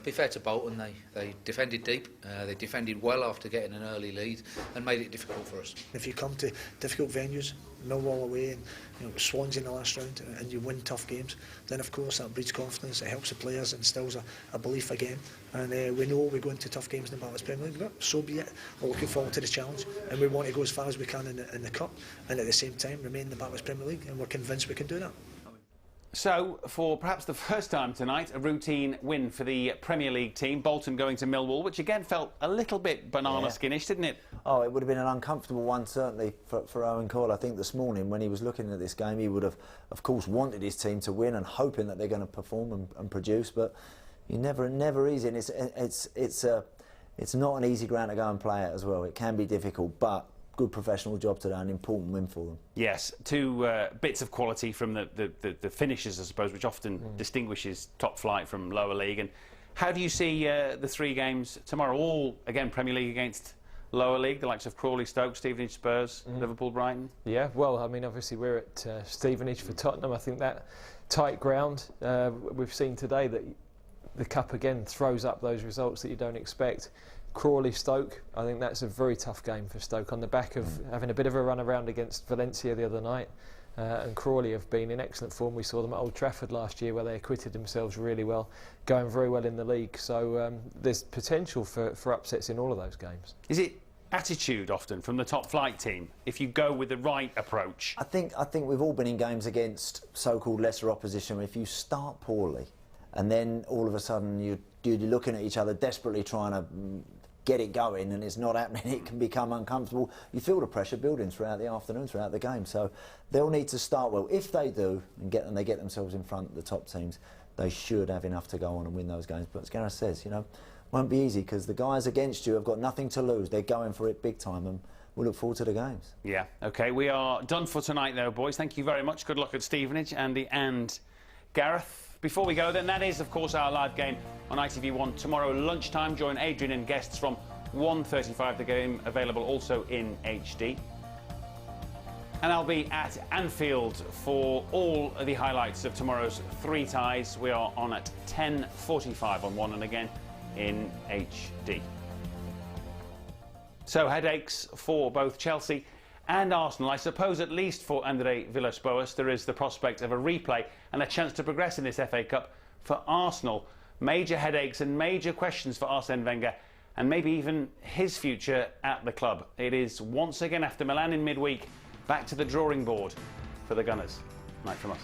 be fair to Bolton, they defended deep. They defended well after getting an early lead and made it difficult for us. If you come to difficult venues, Millwall away, and Swansea in the last round, and you win tough games, then of course that breeds confidence. It helps the players, instills a belief again. And we know we go into tough games in the Battlers Premier League, but so be it. We're looking forward to the challenge, and we want to go as far as we can in the Cup, and at the same time remain in the Battlers Premier League, and we're convinced we can do that. So, for perhaps the first time tonight, a routine win for the Premier League team. Bolton going to Millwall, which again felt a little bit banana-skinish, didn't it? Oh, it would have been an uncomfortable one, certainly, for Owen Cole. I think this morning, when he was looking at this game, he would have, of course, wanted his team to win and hoping that they're going to perform and produce, but you never easy. And it's not an easy ground to go and play at as well. It can be difficult, but good professional job today, an important win for them. Yes, 2 bits of quality from the finishes, I suppose, which often distinguishes top flight from lower league. And how do you see the 3 games tomorrow? All, again, Premier League against lower league, the likes of Crawley, Stoke, Stevenage, Spurs, Liverpool, Brighton? Yeah, well, I mean, obviously we're at Stevenage for Tottenham. I think that tight ground, we've seen today that the Cup again throws up those results that you don't expect. Crawley, Stoke, I think that's a very tough game for Stoke on the back of having a bit of a run around against Valencia the other night. And Crawley have been in excellent form. We saw them at Old Trafford last year where they acquitted themselves really well, going very well in the league. So there's potential for upsets in all of those games. Is it attitude often from the top flight team if you go with the right approach? I think we've all been in games against so-called lesser opposition. If you start poorly and then all of a sudden you're looking at each other desperately trying to get it going and it's not happening, it can become uncomfortable. You feel the pressure building throughout the afternoon, throughout the game. So they'll need to start well. If they do and they get themselves in front of the top teams, they should have enough to go on and win those games. But as Gareth says, won't be easy because the guys against you have got nothing to lose. They're going for it big time, and we'll look forward to the games. Yeah, OK, we are done for tonight, though, boys. Thank you very much. Good luck at Stevenage, Andy and Gareth. Before we go, then, that is, of course, our live game on ITV1 tomorrow lunchtime. Join Adrian and guests from 1:35. The game available also in HD. And I'll be at Anfield for all of the highlights of tomorrow's 3 ties. We are on at 10:45 on 1 and again in HD. So headaches for both Chelsea and Arsenal. I suppose at least for André Villas-Boas there is the prospect of a replay and a chance to progress in this FA Cup. For Arsenal, major headaches and major questions for Arsene Wenger and maybe even his future at the club. It is once again, after Milan in midweek, back to the drawing board for the Gunners. Night from us.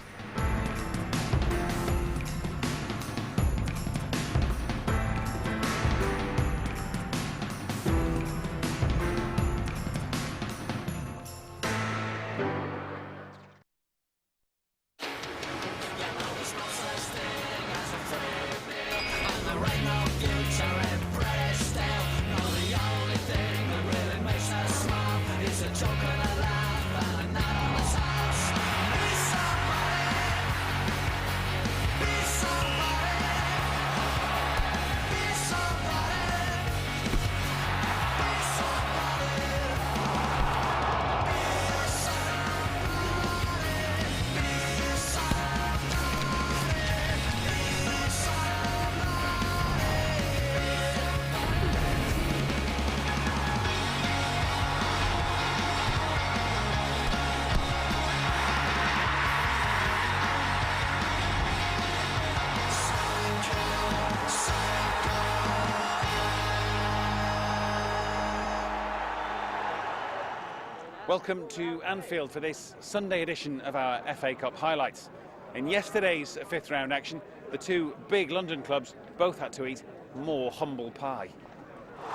Welcome to Anfield for this Sunday edition of our FA Cup highlights. In yesterday's 5th round action, the 2 big London clubs both had to eat more humble pie.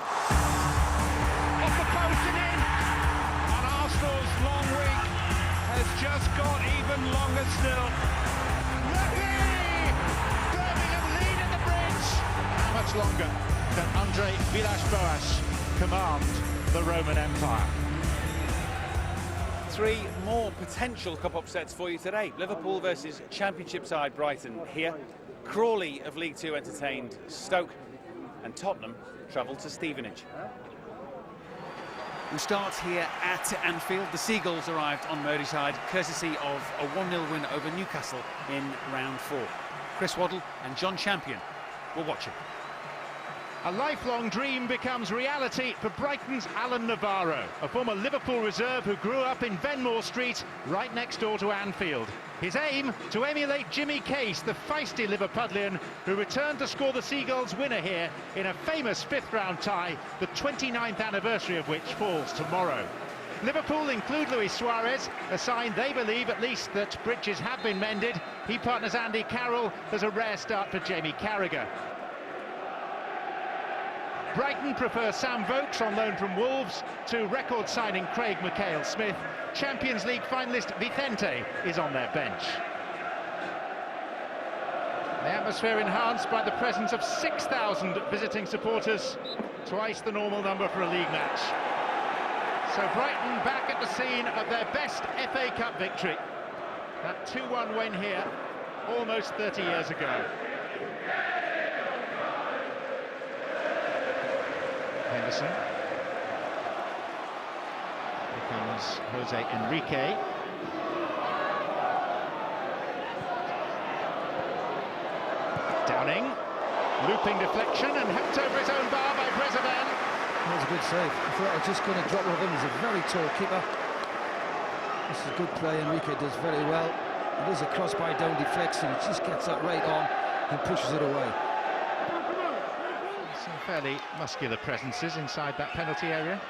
Off the post and in, and Arsenal's long week has just got even longer still. Birmingham lead at the bridge. How much longer can André Villas-Boas command the Roman Empire? 3 more potential cup upsets for you today. Liverpool versus Championship side Brighton here. Crawley of League 2 entertained Stoke, and Tottenham travelled to Stevenage. We start here at Anfield. The Seagulls arrived on Merseyside courtesy of a 1-0 win over Newcastle in round 4. Chris Waddle and John Champion were watching. A lifelong dream becomes reality for Brighton's Alan Navarro, a former Liverpool reserve who grew up in Venmore Street, right next door to Anfield. His aim, to emulate Jimmy Case, the feisty Liverpudlian, who returned to score the Seagulls' winner here in a famous 5th round tie, the 29th anniversary of which falls tomorrow. Liverpool include Luis Suarez, a sign they believe at least that bridges have been mended. He partners Andy Carroll. There's a rare start for Jamie Carragher. Brighton prefer Sam Vokes on loan from Wolves to record signing Craig McHale-Smith. Champions League finalist Vicente is on their bench. The atmosphere enhanced by the presence of 6,000 visiting supporters, twice the normal number for a league match. So Brighton back at the scene of their best FA Cup victory. That 2-1 win here almost 30 years ago. Henderson. Here comes Jose Enrique. Downing. Looping deflection and hooked over his own bar by Brezovan. That was a good save. I thought I was just going to drop with him. He's a very tall keeper. This is good play. Enrique does very well. It is a cross by down deflection. He just gets that right on and pushes it away. Some fairly muscular presences inside that penalty area.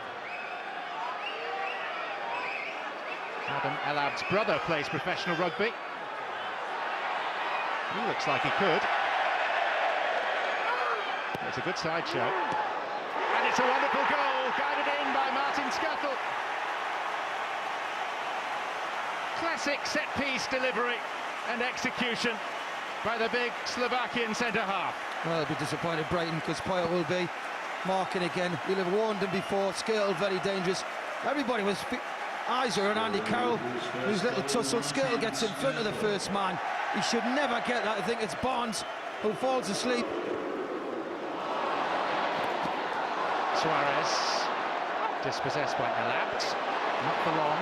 Adam Elab's brother plays professional rugby. He looks like he could. It's a good sideshow. And it's a wonderful goal, guided in by Martin Scuttle. Classic set-piece delivery and execution by the big Slovakian centre-half. Well, they'll be disappointed, Brighton, because Poyet will be marking again. He'll have warned them before. Skittle, very dangerous. Everybody was... Eyes are on Andy Carroll, whose little tussle. Skittle gets in front of the first man. He should never get that. I think it's Barnes who falls asleep. Suarez, dispossessed by Alapt, not for long.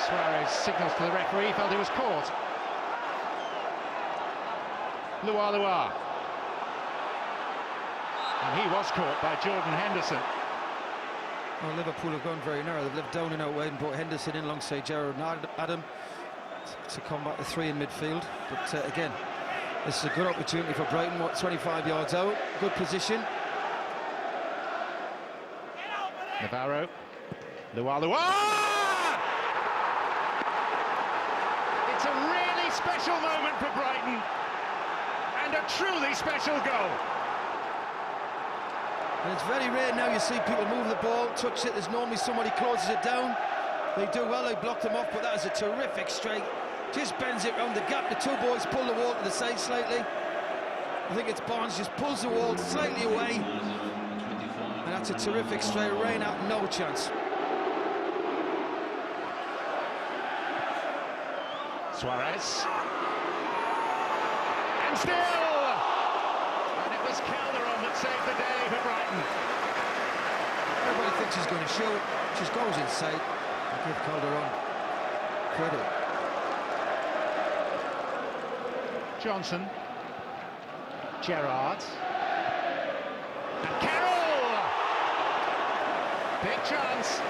Suarez signals to the referee, felt he was caught. Lua. And he was caught by Jordan Henderson. Well, Liverpool have gone very narrow. They've left Down and out wide and brought Henderson in alongside Gerrard and Adam to combat the three in midfield. But again, this is a good opportunity for Brighton. 25 yards out, good position. Navarro, Lua. It's a really special moment for Brighton, and a truly special goal. And it's very rare now you see people move the ball, touch it. There's normally somebody closes it down. They do well, they block them off, but that is a terrific strike. Just bends it round the gap. The two boys pull the wall to the side slightly. I think it's Barnes just pulls the wall slightly away. And that's a terrific straight. Rain out, no chance. Suarez. And still! And it was Calderon that saved the day for Brighton. Everybody thinks he's going to shoot. Just goes inside. I give Calderon credit. Johnson. Gerrard. And Carroll! Big chance.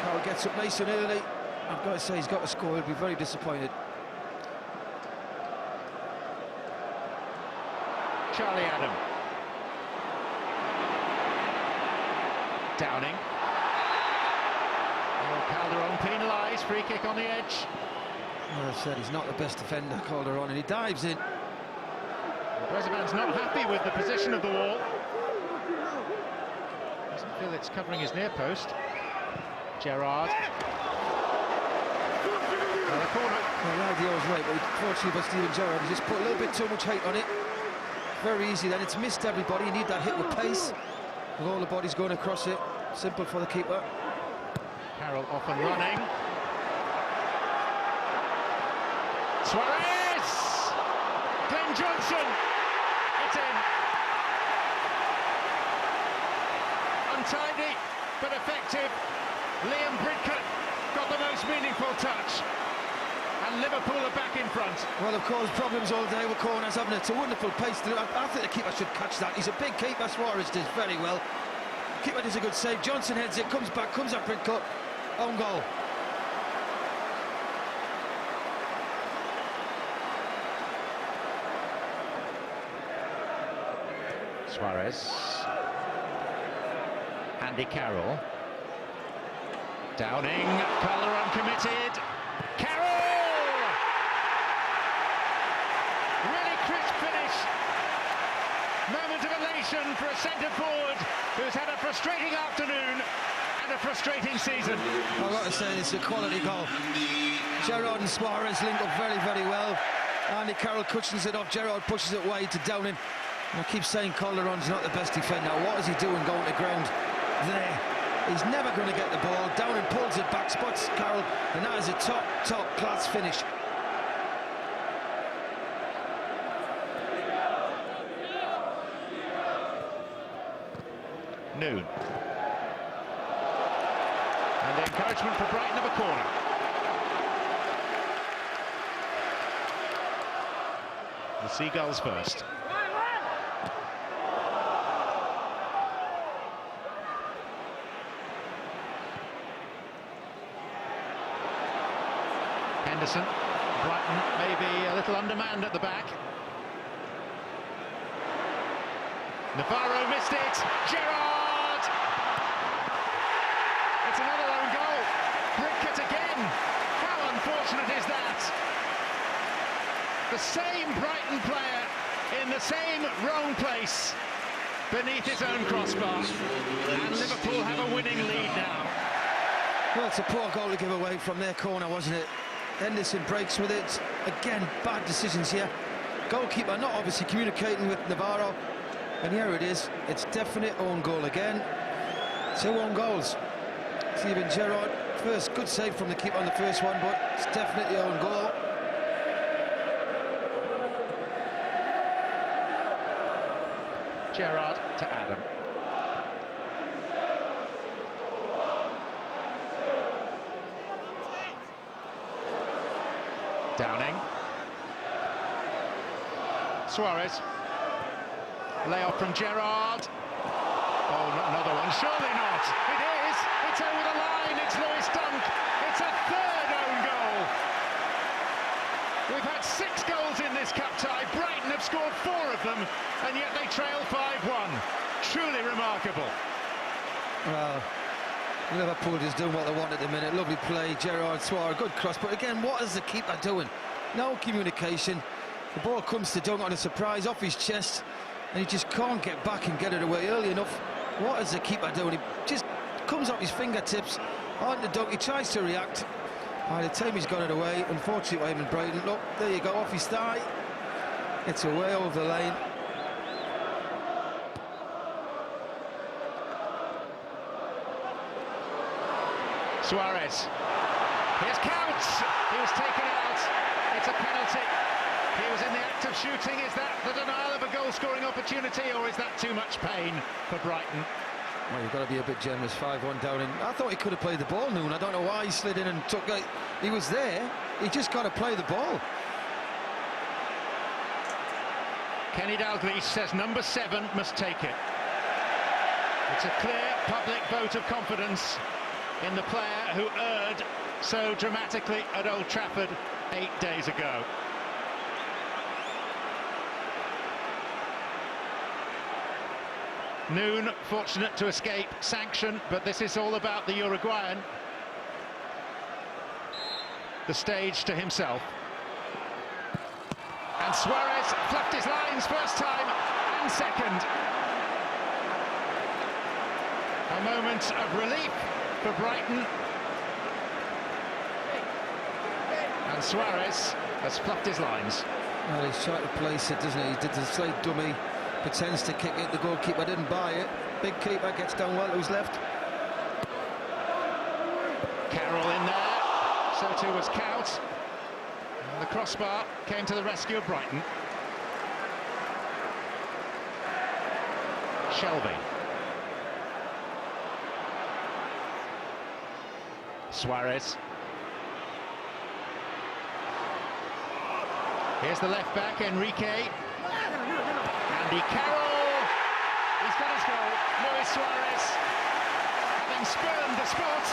Carroll gets up nice and early. I've got to say, he's got to score. He'll be very disappointed. Charlie Adam. Downing. Oh, Calderon penalised. Free kick on the edge. As I said, he's not the best defender, Calderon, and he dives in. Bresovan's not happy with the position of the wall. Doesn't feel it's covering his near post. Gerrard. The corner. Well, Laudio's right, but unfortunately by Steven Gerrard, he just put a little bit too much height on it. Very easy then, it's missed everybody. You need that hit with pace. With all the bodies going across it. Simple for the keeper. Carroll off and running. Suarez! Glenn Johnson! It's in. Untidy, but effective. Liam Bridcut got the most meaningful touch. And Liverpool are back in front. Well, of course, problems all day with corners, haven't it? It's a wonderful pace. I think the keeper should catch that. He's a big keeper. Suarez does very well. Keeper does a good save. Johnson heads it, comes back, comes up Bridcut. Own goal. Suarez. Andy Carroll. Downing. Calderon committed. Carroll! Really crisp finish. Moment of elation for a centre forward who's had a frustrating afternoon and a frustrating season. I've got to say, this is a quality goal. Gerrard and Suarez link up very, very well. Andy Carroll cushions it off. Gerrard pushes it wide to Downing. And I keep saying Calderon's not the best defender. What is he doing going to ground there? He's never going to get the ball. Downing pulls it back, spots Carroll, and that is a top class finish. Noon. And the encouragement for Brighton of a corner. The Seagulls first. Henderson. Brighton maybe a little undermanned at the back. Navarro missed it. Gerrard! It's another own goal. Bridcut again. How unfortunate is that? The same Brighton player in the same wrong place beneath his own crossbar. And Liverpool have a winning lead now. Well, it's a poor goal to give away from their corner, wasn't it? Henderson breaks with it. Again, bad decisions here. Goalkeeper not obviously communicating with Navarro. And here it is. It's definite own goal again. 2 own goals. Steven Gerrard, first good save from the keeper on the first one, but it's definitely own goal. Gerrard to Adam. Downing. Suarez. Layoff from Gerrard. Oh, another one. Surely not. It is. It's over the line. It's Lewis Dunk. It's a third own goal. We've had 6 goals in this cup tie. Brighton have scored 4 of them, and yet they trail 5-1. Truly remarkable. Well, Liverpool just doing what they want at the minute. Lovely play, Gerrard, Suarez, good cross. But again, what is the keeper doing? No communication. The ball comes to Dunk on a surprise off his chest, and he just can't get back and get it away early enough. What is the keeper doing? He just comes off his fingertips onto Dunk. He tries to react. By the time he's got it away, unfortunately for him in Brighton, look, there you go, off his thigh. It's away over the lane. Suarez. Here's Counts. He was taken out. It's a penalty. He was in the act of shooting. Is that the denial of a goal-scoring opportunity, or is that too much pain for Brighton? Well, you've got to be a bit generous. 5-1 down. And I thought he could have played the ball, Noon. I don't know why he slid in and took it. He was there. He just got to play the ball. Kenny Dalglish says number 7 must take it. It's a clear public vote of confidence in the player who erred so dramatically at Old Trafford 8 days ago. Noon fortunate to escape sanction, but this is all about the Uruguayan. The stage to himself. And Suarez fluffed his lines first time and second. A moment of relief for Brighton. And Suarez has fluffed his lines. Well, he's trying to place it, doesn't he? He did the slight dummy, pretends to kick it, the goalkeeper didn't buy it. Big keeper gets down well, who's left. Carroll in there, so too was Cout. And the crossbar came to the rescue of Brighton. Shelby. Suarez. Here's the left back, Enrique. Andy Carroll. He's got his goal. Luis Suarez, having spurned the spot,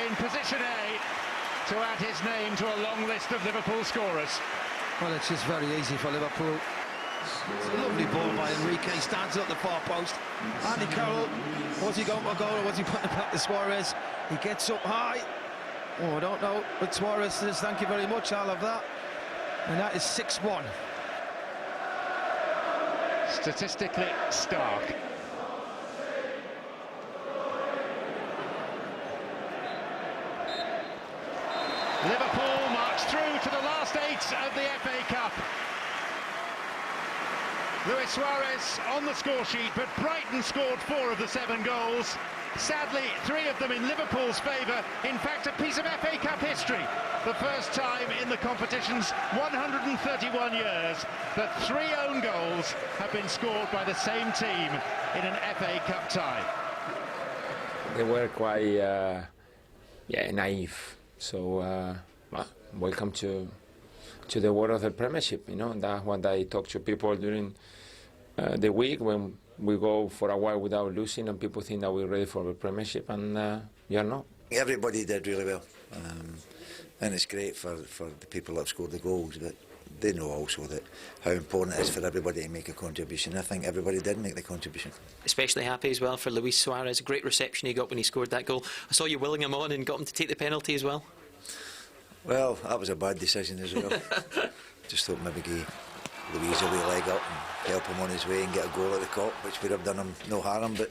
in position A to add his name to a long list of Liverpool scorers. Well, it's just very easy for Liverpool. It's a lovely ball by Enrique, stands up the far post. Andy Carroll, was he going for a goal or was he putting it back to Suarez? He gets up high. Oh, I don't know, but Suarez says thank you very much, I'll have that. And that is 6-1. Statistically stark. Liverpool march through to the last 8 of the FA Cup. Luis Suarez on the score sheet, but Brighton scored 4 of the 7 goals. Sadly, 3 of them in Liverpool's favour. In fact, a piece of FA Cup history. The first time in the competition's 131 years that 3 own goals have been scored by the same team in an FA Cup tie. They were quite naive. So welcome to the world of the Premiership. You know, that's what I talk to people during the week when we go for a while without losing, and people think that we're ready for the Premiership, and you're not. Everybody did really well, and it's great for the people that have scored the goals, but they know also that how important it is for everybody to make a contribution. I think everybody did make the contribution. Especially happy as well for Luis Suarez. A great reception he got when he scored that goal. I saw you willing him on and got him to take the penalty as well. Well, that was a bad decision as well. Just thought maybe give Luis a wee leg up and help him on his way and get a goal at the Kop, which would have done him no harm, but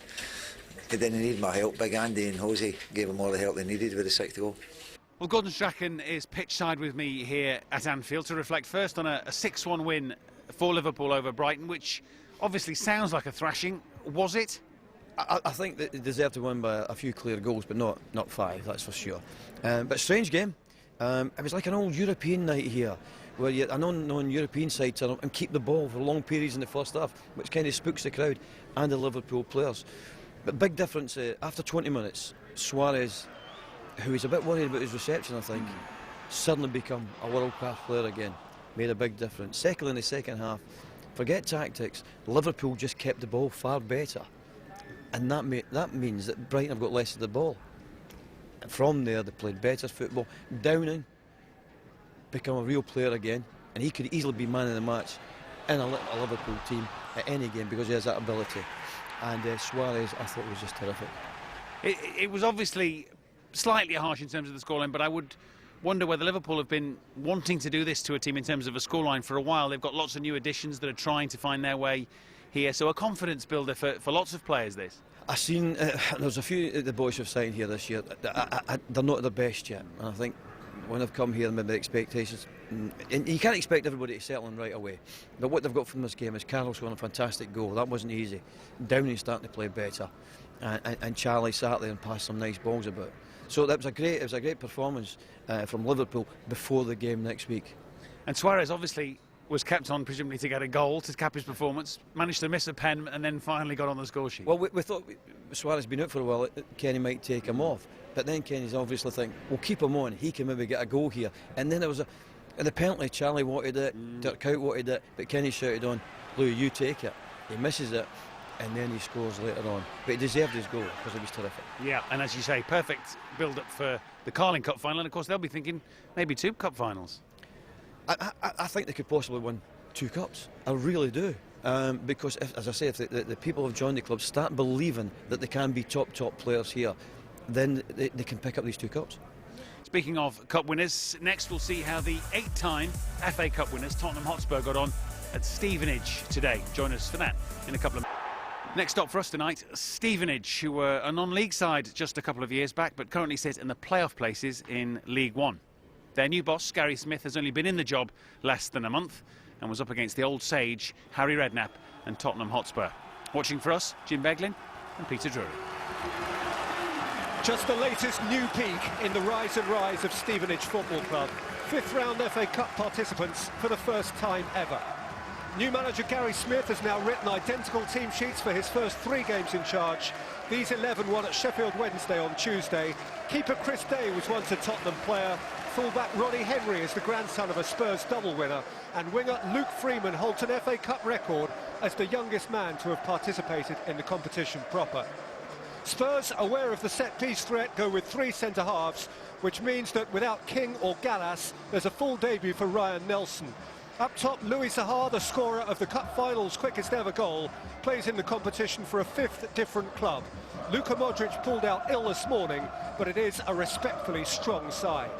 he didn't need my help. Big Andy and Jose gave him all the help they needed with the 6th goal. Well, Gordon Strachan is pitch side with me here at Anfield to reflect first on a 6-1 win for Liverpool over Brighton, which obviously sounds like a thrashing. Was it? I think that they deserved to win by a few clear goals, but not 5, that's for sure. But strange game. It was like an old European night here, where you, a non-European side turn up and keep the ball for long periods in the first half, which kind of spooks the crowd and the Liverpool players. But big difference, after 20 minutes, Suarez, who is a bit worried about his reception, I think, suddenly become a world-class player again. Made a big difference. Secondly, in the second half, forget tactics, Liverpool just kept the ball far better. And that means that Brighton have got less of the ball. From there, they played better football. Downing become a real player again, and he could easily be man of the match in a Liverpool team at any game because he has that ability. And Suarez, I thought, was just terrific. It was obviously slightly harsh in terms of the scoreline, but I would wonder whether Liverpool have been wanting to do this to a team in terms of a scoreline for a while. They've got lots of new additions that are trying to find their way here, so a confidence builder for lots of players, this. I've seen, there's a few of the boys who've signed here this year, they're not at their best yet, and I think when they've come here, maybe the expectations, and you can't expect everybody to settle in right away, but what they've got from this game is Carroll scoring a fantastic goal. That wasn't easy. Downey starting to play better, and Charlie sat there and passed some nice balls about. So that was a great performance from Liverpool before the game next week. And Suarez obviously was kept on, presumably to get a goal to cap his performance, managed to miss a pen and then finally got on the score sheet. Well, we thought Suarez had been out for a while, Kenny might take him off, but then Kenny's obviously thinking, we'll keep him on, he can maybe get a goal here. And then there was the penalty, Charlie wanted it, Dirk Kuyt wanted it, but Kenny shouted on, Lou, you take it. He misses it, and then he scores later on. But he deserved his goal because it was terrific. Yeah, and as you say, perfect build-up for the Carling Cup final, and of course they'll be thinking maybe 2 cup finals. I think they could possibly win 2 cups. I really do. Because, as I say, if the people who've joined the club start believing that they can be top players here, then they can pick up these 2 cups. Speaking of cup winners, next we'll see how the 8-time FA Cup winners Tottenham Hotspur got on at Stevenage today. Join us for that in a couple of minutes. Next stop for us tonight, Stevenage, who were a non-league side just a couple of years back, but currently sit in the playoff places in League One. Their new boss, Gary Smith, has only been in the job less than a month and was up against the old sage, Harry Redknapp and Tottenham Hotspur. Watching for us, Jim Beglin and Peter Drury. Just the latest new peak in the rise and rise of Stevenage Football Club. 5th round FA Cup participants for the first time ever. New manager Gary Smith has now written identical team sheets for his first 3 games in charge. These 11 won at Sheffield Wednesday on Tuesday. Keeper Chris Day was once a Tottenham player. Fullback Ronnie Henry is the grandson of a Spurs double winner. And winger Luke Freeman holds an FA Cup record as the youngest man to have participated in the competition proper. Spurs, aware of the set-piece threat, go with 3 centre-halves, which means that without King or Gallas, there's a full debut for Ryan Nelson. Up top, Louis Saha, the scorer of the Cup Final's quickest ever goal, plays in the competition for a 5th different club. Luka Modric pulled out ill this morning, but it is a respectfully strong side.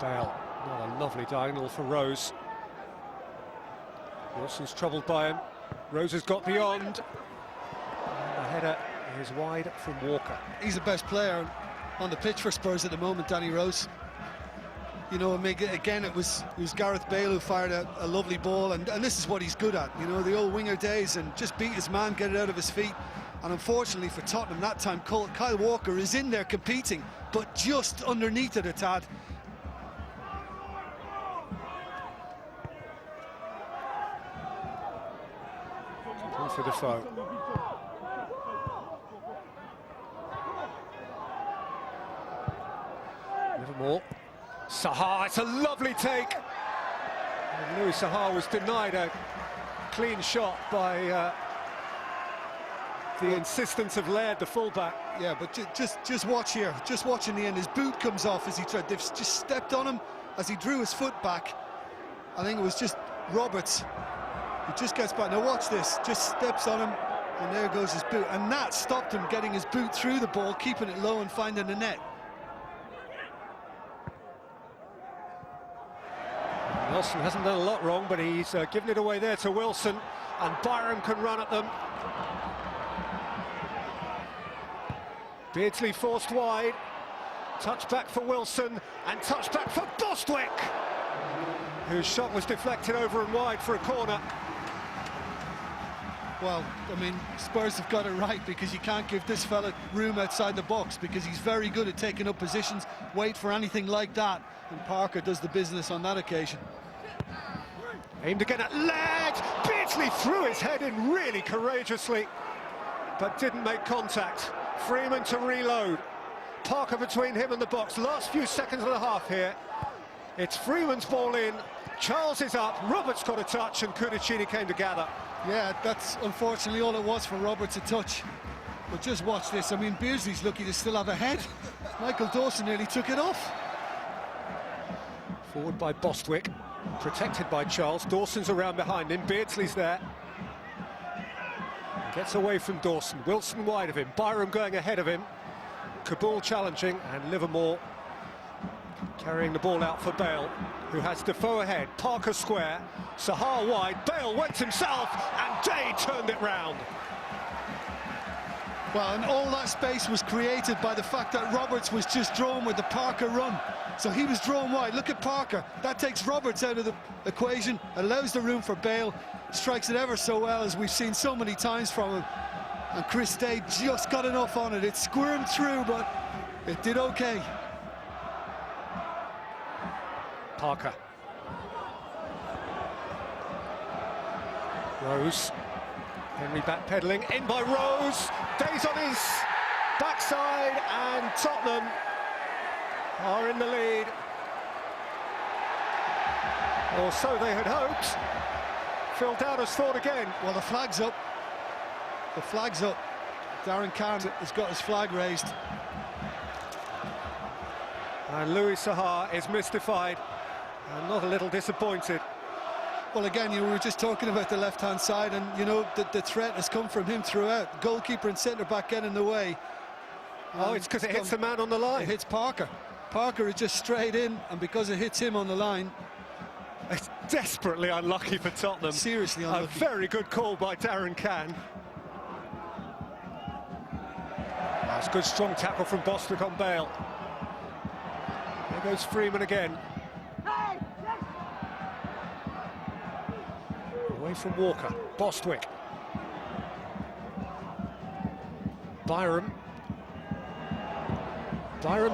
Dale, not a lovely diagonal for Rose. Wilson's troubled by him. Rose has got beyond. And the header is wide from Walker. He's the best player on the pitch for Spurs at the moment, Danny Rose. You know, again, it was Gareth Bale who fired a lovely ball, and this is what he's good at, you know, the old winger days, and just beat his man, get it out of his feet. And unfortunately for Tottenham, that time Kyle Walker is in there competing, but just underneath it a tad. For Defoe. Livermore. Saha, it's a lovely take. And Louis Saha was denied a clean shot by the insistence of Laird, the fullback. Yeah, but just watch here. Just watch in the end. His boot comes off as he tried. They've just stepped on him as he drew his foot back. I think it was just Roberts. He just gets back. Now watch this. Just steps on him, and there goes his boot. And that stopped him getting his boot through the ball, keeping it low and finding the net. Nelson hasn't done a lot wrong, but he's given it away there to Wilson, and Byram can run at them. Beardsley forced wide. Touch back for Wilson, and touch back for Bostwick, whose shot was deflected over and wide for a corner. Well, I mean, Spurs have got it right, because you can't give this fella room outside the box, because he's very good at taking up positions, wait for anything like that, and Parker does the business on that occasion. Aimed again at Laird. Beardsley threw his head in really courageously, but didn't make contact. Freeman to reload. Parker between him and the box. Last few seconds and a half here. It's Freeman's ball in. Charles is up. Roberts got a touch, and Cudicini came to gather. Yeah, that's unfortunately all it was for Roberts, a touch. But just watch this. I mean, Beardsley's lucky to still have a head. Michael Dawson nearly took it off. Forward by Bostwick, protected by Charles. Dawson's around behind him. Beardsley's there. Gets away from Dawson. Wilson wide of him. Byram going ahead of him. Kabul challenging, and Livermore carrying the ball out for Bale, who has Defoe ahead. Parker square. Sahar wide. Bale went himself, and Day turned it round. Well, and all that space was created by the fact that Roberts was just drawn with the Parker run. So he was drawn wide. Look at Parker. That takes Roberts out of the equation, allows the room for Bale, strikes it ever so well, as we've seen so many times from him. And Chris Day just got enough on it. It squirmed through, but it did okay. Parker. Rose. Henry backpedaling, in by Rose. Day's on his backside, and Tottenham are in the lead. Or so they had hoped. Phil Dowders thought again. Well, the flag's up. The flag's up. Darren Kahn has got his flag raised. And Louis Sahar is mystified and not a little disappointed. Well, again, we were just talking about the left-hand side, and, the threat has come from him throughout. Goalkeeper and centre-back get in the way. Oh, it's because it hits the man on the line. It hits Parker. Parker is just straight in, and because it hits him on the line... It's desperately unlucky for Tottenham. Seriously unlucky. A very good call by Darren Kahn. That's a good strong tackle from Bostwick on Bale. There goes Freeman again. Away from Walker. Bostwick. Byram's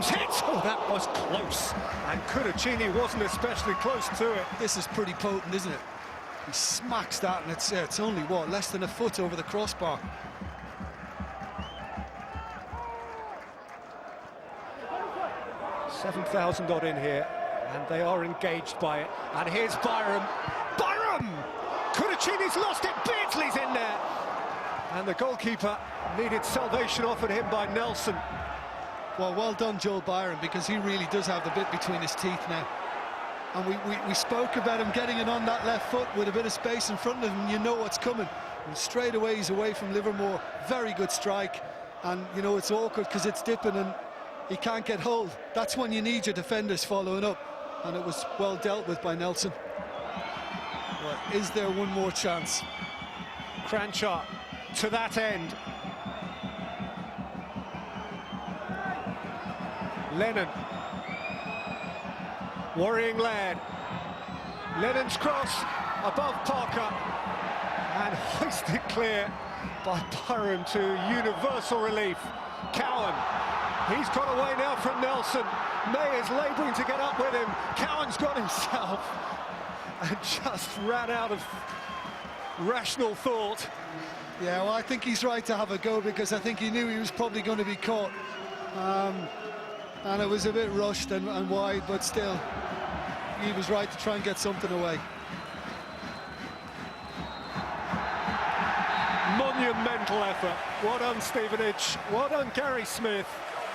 hit! Oh, that was close. And Cudicini wasn't especially close to it. This is pretty potent, isn't it? He smacks that, and it's only, what, less than a foot over the crossbar. $7,000 odd in here, and they are engaged by it. And here's Byram. Byram! Cudicini's lost it. Beardsley's in there. And the goalkeeper needed salvation offered him by Nelson. Well done, Joel Byram, because he really does have the bit between his teeth now. And we spoke about him getting it on that left foot with a bit of space in front of him. You know what's coming. And straight away he's away from Livermore. Very good strike. And, it's awkward because it's dipping and he can't get hold. That's when you need your defenders following up. And it was well dealt with by Nelson. Well, is there one more chance? Cranchart to that end. Lennon. Worrying Laird. Lennon's cross above Parker. And hoisted clear by Byram to universal relief. Cowan. He's got away now from Nelson. May is labouring to get up with him. Cowan's got himself and just ran out of rational thought. Yeah, well, I think he's right to have a go, because I think he knew he was probably going to be caught. And it was a bit rushed and wide, but still, he was right to try and get something away. Monumental effort. Well done, Stevenage. Well done, Gary Smith.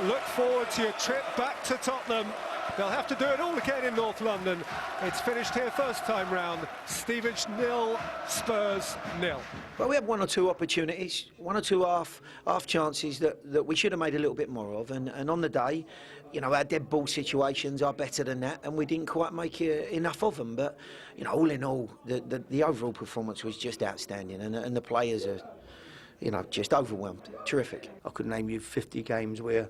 Look forward to your trip back to Tottenham. They'll have to do it all again in North London. It's finished here first time round. Stevenage 0, Spurs 0. Well, we had one or two opportunities, one or two half chances that we should have made a little bit more of. And on the day, our dead ball situations are better than that, and we didn't quite make enough of them. But, all in all, the overall performance was just outstanding, and the players are... you know, just overwhelmed. Terrific. I could name you 50 games where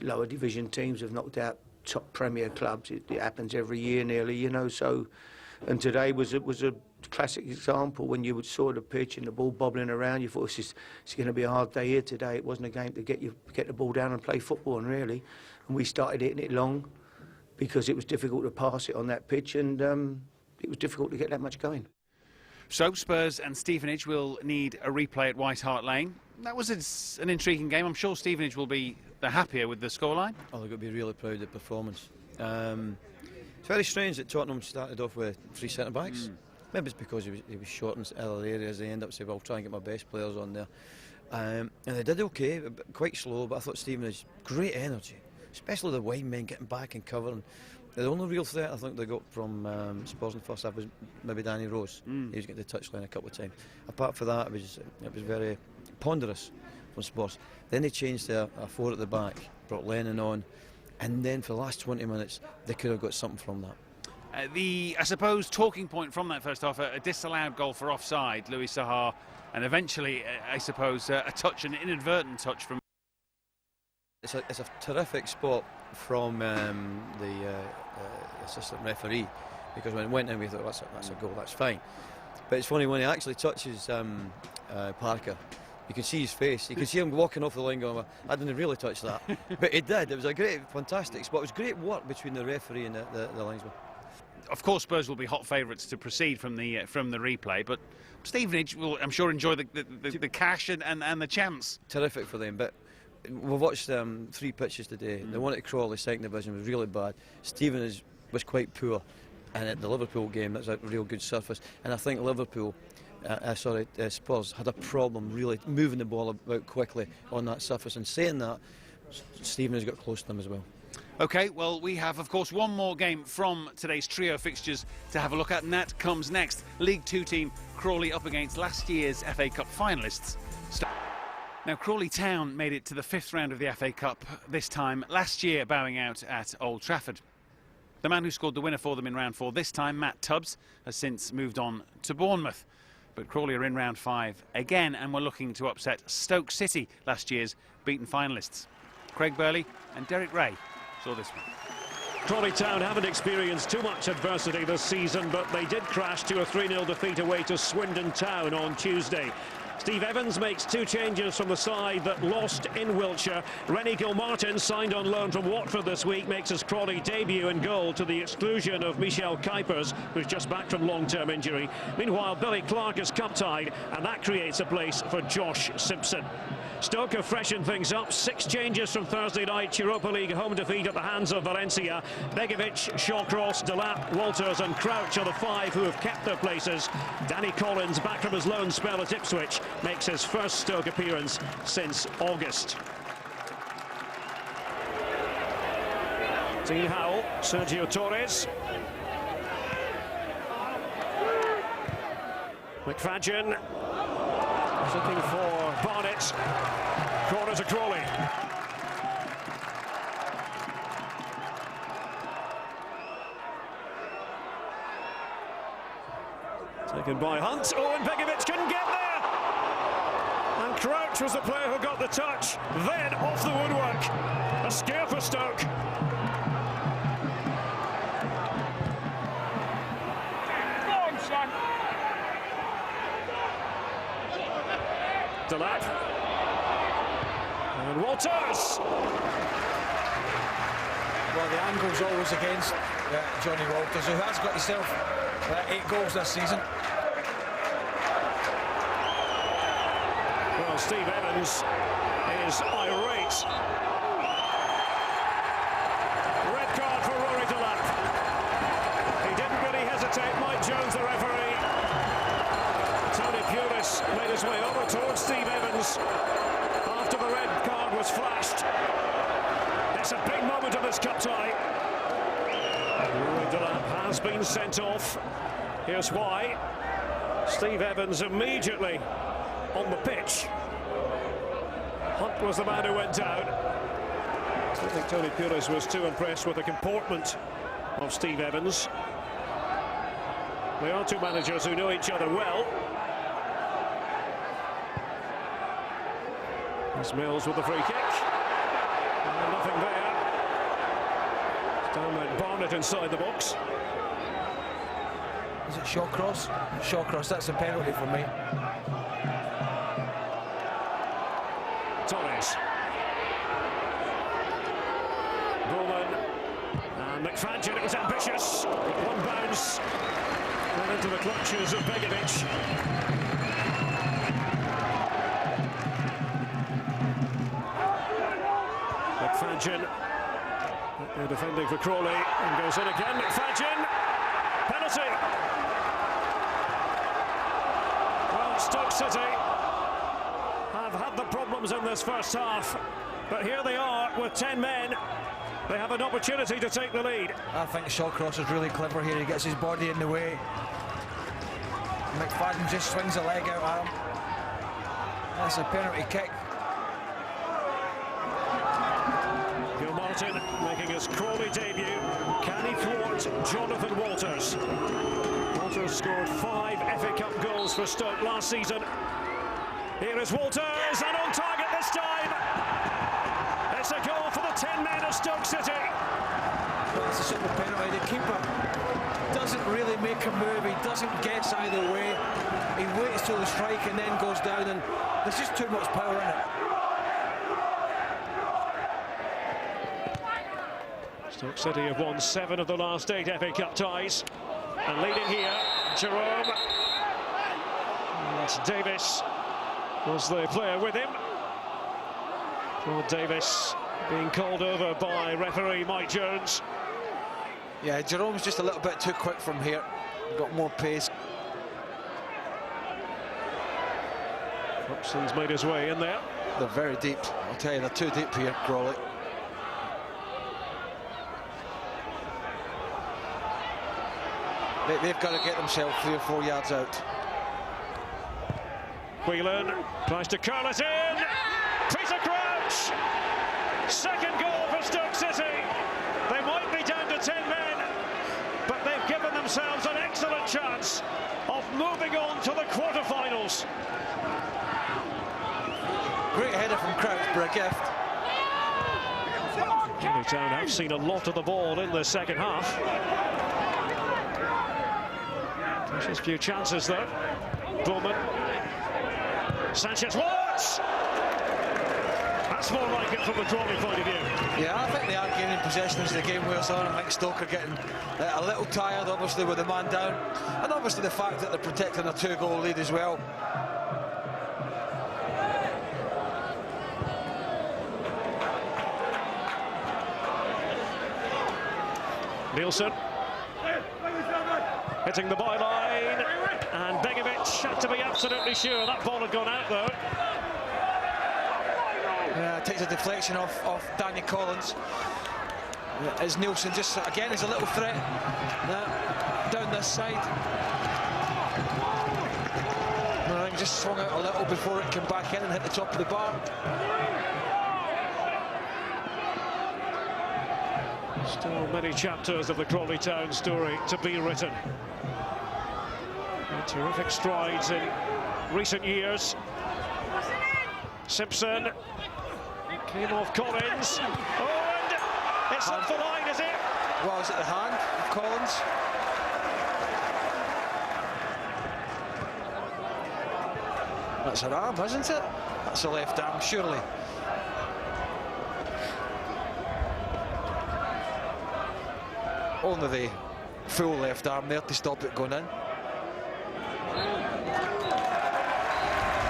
lower division teams have knocked out top Premier clubs. It happens every year nearly, you know. So, and today was a classic example. When you saw the pitch and the ball bobbling around, you thought it's going to be a hard day here today. It wasn't a game to get the ball down and play football, and really, and we started hitting it long because it was difficult to pass it on that pitch, and it was difficult to get that much going. So Spurs and Stevenage will need a replay at White Hart Lane. That was an intriguing game. I'm sure Stevenage will be the happier with the scoreline. Oh, they've got to be really proud of the performance. It's very strange that Tottenham started off with 3 centre-backs. Maybe it's because he was short in other areas. They end up saying, well, I'll try and get my best players on there. And they did okay, quite slow, but I thought Stevenage, great energy, especially the wide men getting back and covering. The only real threat I think they got from Spurs in the first half was maybe Danny Rose. He was getting the touchline a couple of times. Apart from that, it was very ponderous from Spurs. Then they changed their 4 at the back, brought Lennon on, and then for the last 20 minutes they could have got something from that. I suppose, talking point from that first half, a disallowed goal for offside, Louis Sahar, and eventually, I suppose, a touch, an inadvertent touch from... It's a terrific spot from the assistant referee, because when it went in we thought that's a goal, that's fine. But it's funny when he actually touches Parker, you can see his face, you can see him walking off the line going, I didn't really touch that. But he did. It was a great, fantastic spot. It was great work between the referee and the linesman. Of course, Spurs will be hot favourites to proceed from the replay, but Stevenage will, I'm sure, enjoy the cash and the chance. Terrific for them, but we've watched 3 pitches today. The one at Crawley, second division, was really bad. Stevenage was quite poor, and at the Liverpool game, that's a real good surface. And I think Spurs had a problem really moving the ball about quickly on that surface. And saying that, Stevenage got close to them as well. OK, well, we have, of course, one more game from today's trio fixtures to have a look at, and that comes next. League 2 team Crawley up against last year's FA Cup finalists. Now, Crawley Town made it to the 5th round of the FA Cup, this time last year bowing out at Old Trafford. The man who scored the winner for them in round 4 this time, Matt Tubbs, has since moved on to Bournemouth. But Crawley are in round 5 again, and we're looking to upset Stoke City, last year's beaten finalists. Craig Burley and Derek Ray saw this one. Crawley Town haven't experienced too much adversity this season, but they did crash to a 3-0 defeat away to Swindon Town on Tuesday. Steve Evans makes 2 changes from the side that lost in Wiltshire. Rennie Gilmartin, signed on loan from Watford this week, makes his Crawley debut in goal to the exclusion of Michel Kuipers, who's just back from long-term injury. Meanwhile, Billy Clark is cup-tied, and that creates a place for Josh Simpson. Stoke have freshened things up. 6 changes from Thursday night's Europa League home defeat at the hands of Valencia. Begovic, Shawcross, Delap, Walters and Crouch are the 5 who have kept their places. Danny Collins, back from his loan spell at Ipswich, makes his first Stoke appearance since August. Dean Howell, Sergio Torres. McFadden is looking for Barnett. Corner to Crawley. Taken by Hunt. Oh, and Begovic couldn't get there. And Crouch was the player who got the touch. Then off the woodwork. A scare for Stoke. Go on, son. Delap. And Walters. Well, the angle's always against Johnny Walters, who has got himself 8 goals this season. Well, Steve Evans is irate. Red card for Rory Delap. He didn't really hesitate. Mike Jones, the referee. Tony Pulis made his way over towards Steve Evans after the red card was flashed. It's a big moment of this cup tie. Rory Delap has been sent off. Here's why. Steve Evans immediately on the pitch. Hunt was the man who went down. I don't think Tony Pulis was too impressed with the comportment of Steve Evans. They are 2 managers who know each other well. There's Mills with the free kick. And nothing there. Down went Barnett inside the box. Is it Shawcross? Shawcross, that's a penalty for me. Torres. Bowman. And McFadden, it was ambitious. One bounce. Went into the clutches of Begovic. McFadden. They're defending for Crawley and goes in again. McFadden. Penalty. Well, Stoke City have had the problems in this first half, but here they are with 10 men. They have an opportunity to take the lead. I think Shawcross is really clever here. He gets his body in the way. McFadden just swings a leg out at him. That's a penalty kick. Martin making his Crawley debut. Can he thwart Jonathan Walters? Walters scored 5 FA Cup goals for Stoke last season. Here is Walters, and on target this time. It's a goal for the 10 men of Stoke City. Well, it's a simple penalty. The keeper doesn't really make a move. He doesn't guess either way. He waits till the strike and then goes down, and there's just too much power in it. Stoke City have won 7 of the last 8 FA Cup ties. And leading here, Jerome. And Davis was the player with him. Claude Davis being called over by referee Mike Jones. Yeah, Jerome's just a little bit too quick from here. Got more pace. Hobson's made his way in there. They're very deep. I'll tell you, they're too deep here, Crawley. They've got to get themselves 3 or 4 yards out. Whelan tries to curl it in. Peter Crouch! Second goal for Stoke City. They might be down to 10 men, but they've given themselves an excellent chance of moving on to the quarterfinals. Great header from Crouch for a gift. Town have seen a lot of the ball in the second half. There's a few chances though. Bowman. Sanchez Watts! That's more like it from the Crawley point of view. Yeah, I think they are gaining possession as the game wears on. I think Stoke are getting a little tired, obviously, with the man down. And obviously the fact that they're protecting a 2-goal lead as well. Nielsen. Hitting the byline, and Begovic had to be absolutely sure that ball had gone out though. Takes a deflection off Danny Collins. As Nielsen just again is a little threat down this side. I think just swung out a little before it came back in and hit the top of the bar. Still many chapters of the Crawley Town story to be written. Terrific strides in recent years. Simpson came off Collins. Oh, and it's off the line, is it? Well, is it the hand of Collins? That's an arm, isn't it? That's a left arm, surely. Only the full left arm there to stop it going in.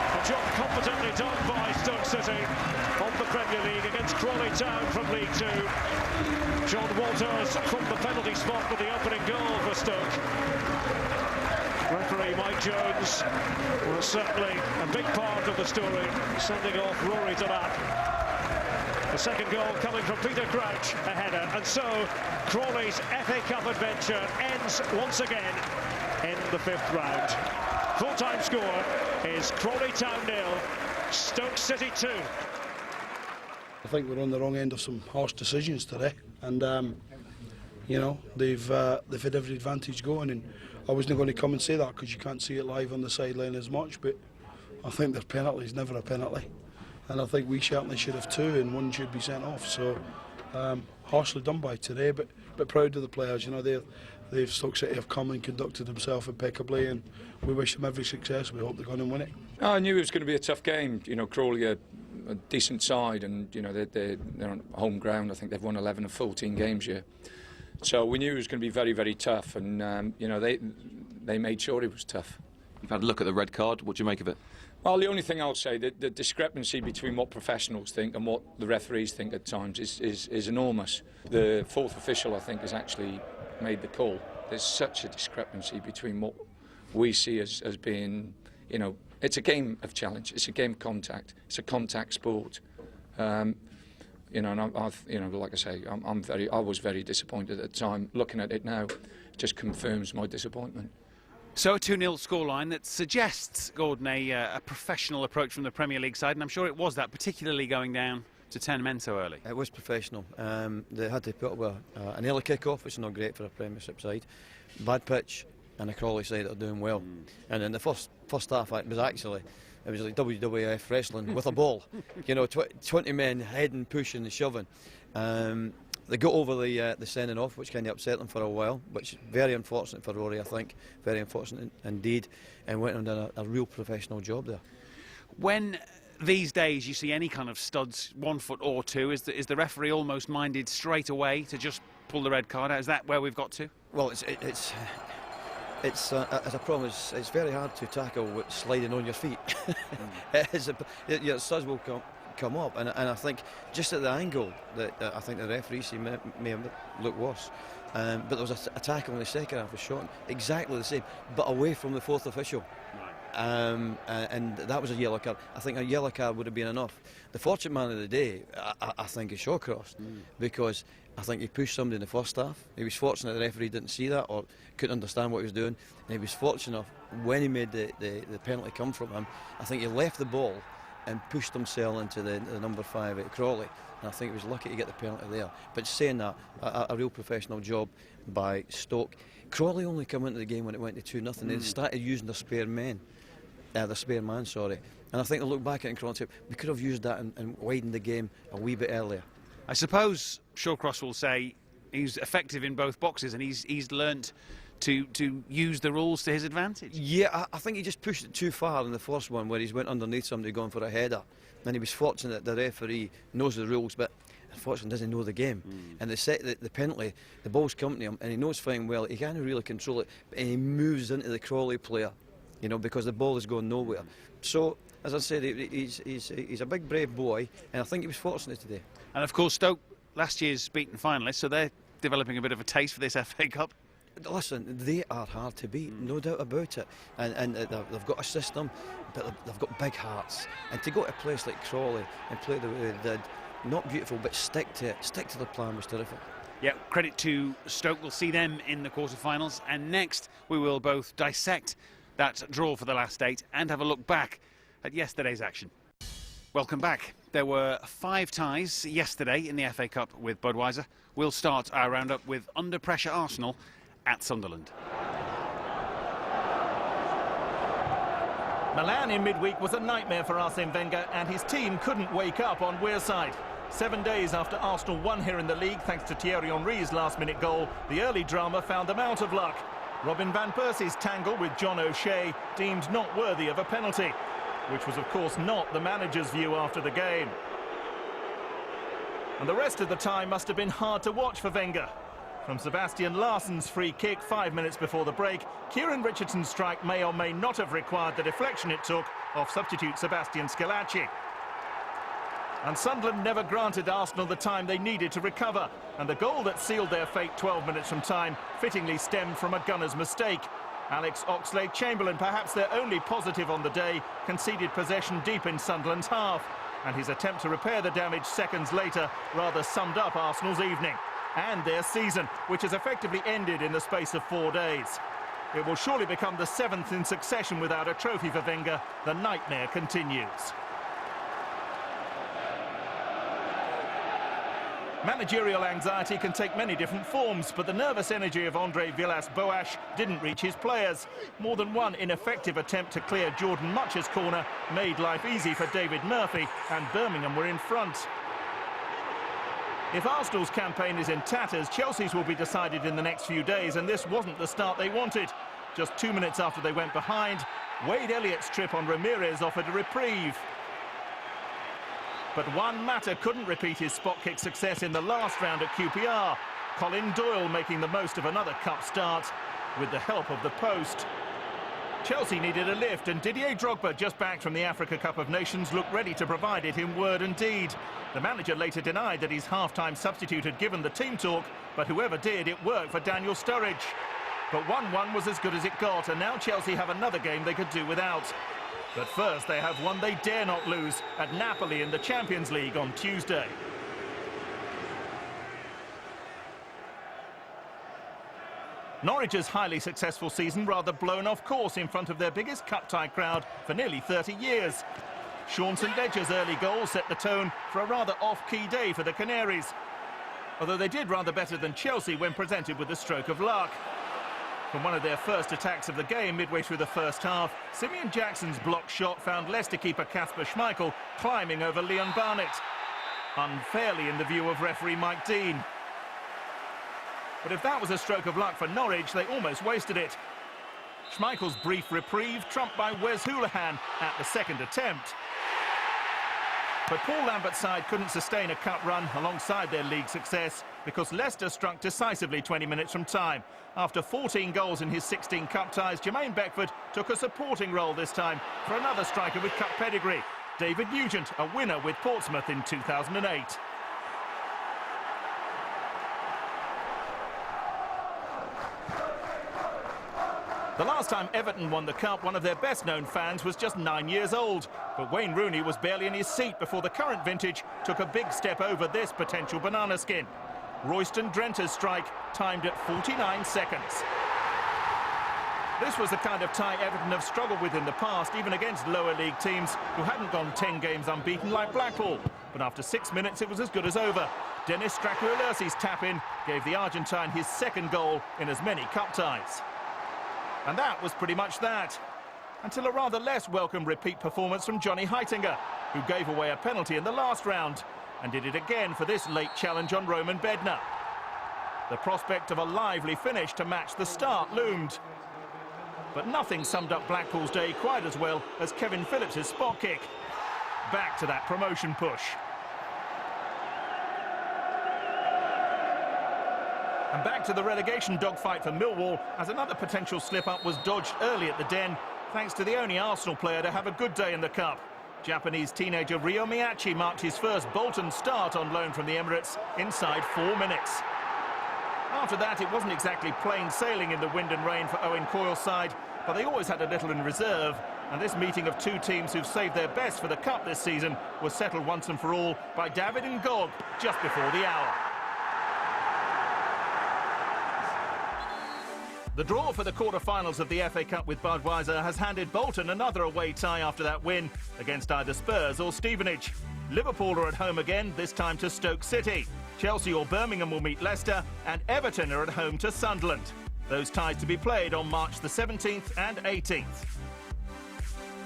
A job competently done by Stoke City on the Premier League against Crawley Town from League 2. John Walters from the penalty spot with the opening goal for Stoke. Referee Mike Jones was certainly a big part of the story, sending off Rory to that. The second goal coming from Peter Crouch, a header, and so Crawley's FA Cup adventure ends once again in the 5th round. Full-time score is Crawley Town 0, Stoke City 2. I think we're on the wrong end of some harsh decisions today, and you know, they've had every advantage going, and I wasn't going to come and say that because you can't see it live on the sideline as much, but I think their penalty is never a penalty. and I think we certainly should have two, and one should be sent off. So harshly done by today, but proud of the players. You know, they've Stoke City have come and conducted themselves impeccably, and we wish them every success. We hope they're going to win it. I knew it was going to be a tough game. You know, Crawley are a decent side, and you know they're on home ground. I think they've won 11 of 14 games here, so we knew it was going to be very, very tough. And you know they made sure it was tough. You've had a look at the red card. What do you make of it? Well, the only thing I'll say, the discrepancy between what professionals think and what the referees think at times is enormous. The fourth official, I think, has actually made the call. There's such a discrepancy between what we see as being, you know, it's a game of challenge, it's a game of contact, it's a contact sport. You know, and you know, like I say, I was very disappointed at the time. Looking at it now, it just confirms my disappointment. So a 2-0 scoreline that suggests, Gordon, a professional approach from the Premier League side, and I'm sure it was that, particularly going down to 10 men so early. It was professional. They had to put up an early kick-off, which is not great for a Premiership side. Bad pitch, and a Crawley side that are doing well. And in the first half, it was like WWF wrestling with a ball. You know, 20 men heading, pushing, and shoving. They got over the sending off, which kind of upset them for a while, which is very unfortunate for Rory, I think. Very unfortunate indeed, and went and done a real professional job there. When these days you see any kind of studs, 1 foot or two, is the referee almost minded straight away to just pull the red card out? Is that where we've got to? Well, it's as a problem, it's very hard to tackle with sliding on your feet. Your studs will come up, and I think just at the angle that I think the referee may have looked worse. But there was a tackle in the second half, was shot exactly the same, but away from the fourth official. And that was a yellow card. I think a yellow card would have been enough. The fortunate man of the day, I think, is Shawcross, because I think he pushed somebody in the first half. He was fortunate the referee didn't see that or couldn't understand what he was doing, and he was fortunate enough when he made the penalty come from him. I think he left the ball and pushed himself into the number 5 at Crawley, and I think he was lucky to get the penalty there. But saying that, a real professional job by Stoke. Crawley only come into the game when it went to 2-0. They started using the spare man, and I think they look back at it and Crawley and say, we could have used that and widened the game a wee bit earlier. I suppose Shawcross will say he's effective in both boxes, and he's learnt to use the rules to his advantage. Yeah, I think he just pushed it too far in the first one, where he's went underneath somebody going for a header, and he was fortunate that the referee knows the rules, but unfortunately doesn't know the game. And they set the penalty, the ball's coming to him, and he knows fine well he can't really control it, and he moves into the Crawley player, you know, because the ball is going nowhere. So, as I said, he's a big brave boy, and I think he was fortunate today. And of course, Stoke, last year's beaten finalists, so they're developing a bit of a taste for this FA Cup. Listen, they are hard to beat, no doubt about it, and they've got a system, but they've got big hearts, and to go to a place like Crawley and play the way they did, not beautiful, but stick to it, stick to the plan, was terrific. Yeah, credit to Stoke. We'll see them in the quarterfinals, and next we will both dissect that draw for the last 8 and have a look back at yesterday's action. Welcome back. There were 5 ties yesterday in the FA Cup with Budweiser. We'll start our roundup with under pressure Arsenal at Sunderland. Milan in midweek was a nightmare for Arsene Wenger, and his team couldn't wake up on Wearside. 7 days after Arsenal won here in the league thanks to Thierry Henry's last-minute goal, the early drama found them out of luck. Robin van Persie's tangle with John O'Shea deemed not worthy of a penalty, which was of course not the manager's view after the game. And the rest of the time must have been hard to watch for Wenger. From Sebastian Larsson's free kick 5 minutes before the break, Kieran Richardson's strike may or may not have required the deflection it took off substitute Sebastian Schillaci. And Sunderland never granted Arsenal the time they needed to recover, and the goal that sealed their fate 12 minutes from time fittingly stemmed from a gunner's mistake. Alex Oxlade-Chamberlain, perhaps their only positive on the day, conceded possession deep in Sunderland's half, and his attempt to repair the damage seconds later rather summed up Arsenal's evening and their season, which has effectively ended in the space of 4 days. It will surely become the 7th in succession without a trophy for Wenger. The nightmare continues. Managerial anxiety can take many different forms, but the nervous energy of Andre Villas-Boas didn't reach his players. More than one ineffective attempt to clear Jordan Much's corner made life easy for David Murphy, and Birmingham were in front. If Arsenal's campaign is in tatters, Chelsea's will be decided in the next few days, and this wasn't the start they wanted. Just 2 minutes after they went behind, Wade Elliott's trip on Ramirez offered a reprieve. But Juan Mata couldn't repeat his spot kick success in the last round at QPR. Colin Doyle making the most of another cup start with the help of the post. Chelsea needed a lift, and Didier Drogba, just back from the Africa Cup of Nations, looked ready to provide it in word and deed. The manager later denied that his half-time substitute had given the team talk, but whoever did, it worked for Daniel Sturridge. But 1-1 was as good as it got, and now Chelsea have another game they could do without. But first, they have one they dare not lose at Napoli in the Champions League on Tuesday. Norwich's highly successful season rather blown off course in front of their biggest cup-tie crowd for nearly 30 years. Sean St Ledger's early goal set the tone for a rather off-key day for the Canaries, although they did rather better than Chelsea when presented with a stroke of luck. From one of their first attacks of the game midway through the first half, Simeon Jackson's blocked shot found Leicester keeper Kasper Schmeichel climbing over Leon Barnett, unfairly in the view of referee Mike Dean. But if that was a stroke of luck for Norwich, they almost wasted it. Schmeichel's brief reprieve trumped by Wes Hoolahan at the second attempt. But Paul Lambert's side couldn't sustain a cup run alongside their league success because Leicester struck decisively 20 minutes from time. After 14 goals in his 16 cup ties, Jermaine Beckford took a supporting role this time for another striker with cup pedigree, David Nugent, a winner with Portsmouth in 2008. The last time Everton won the Cup, one of their best-known fans was just 9 years old. But Wayne Rooney was barely in his seat before the current vintage took a big step over this potential banana skin. Royston Drenter's strike timed at 49 seconds. This was the kind of tie Everton have struggled with in the past, even against lower league teams who hadn't gone 10 games unbeaten like Blackpool. But after 6 minutes, it was as good as over. Dennis Strakulersi's tap-in gave the Argentine his second goal in as many cup ties. And that was pretty much that, until a rather less welcome repeat performance from Johnny Heitinger, who gave away a penalty in the last round and did it again for this late challenge on Roman Bednar. The prospect of a lively finish to match the start loomed. But nothing summed up Blackpool's day quite as well as Kevin Phillips' spot kick. Back to that promotion push. And back to the relegation dogfight for Millwall, as another potential slip-up was dodged early at the Den, thanks to the only Arsenal player to have a good day in the Cup. Japanese teenager Ryo Miyachi marked his first Bolton start on loan from the Emirates inside 4 minutes. After that, it wasn't exactly plain sailing in the wind and rain for Owen Coyle's side, but they always had a little in reserve, and this meeting of two teams who've saved their best for the Cup this season was settled once and for all by David Ngog just before the hour. The draw for the quarter-finals of the FA Cup with Budweiser has handed Bolton another away tie after that win against either Spurs or Stevenage. Liverpool are at home again, this time to Stoke City. Chelsea or Birmingham will meet Leicester, and Everton are at home to Sunderland. Those ties to be played on March the 17th and 18th.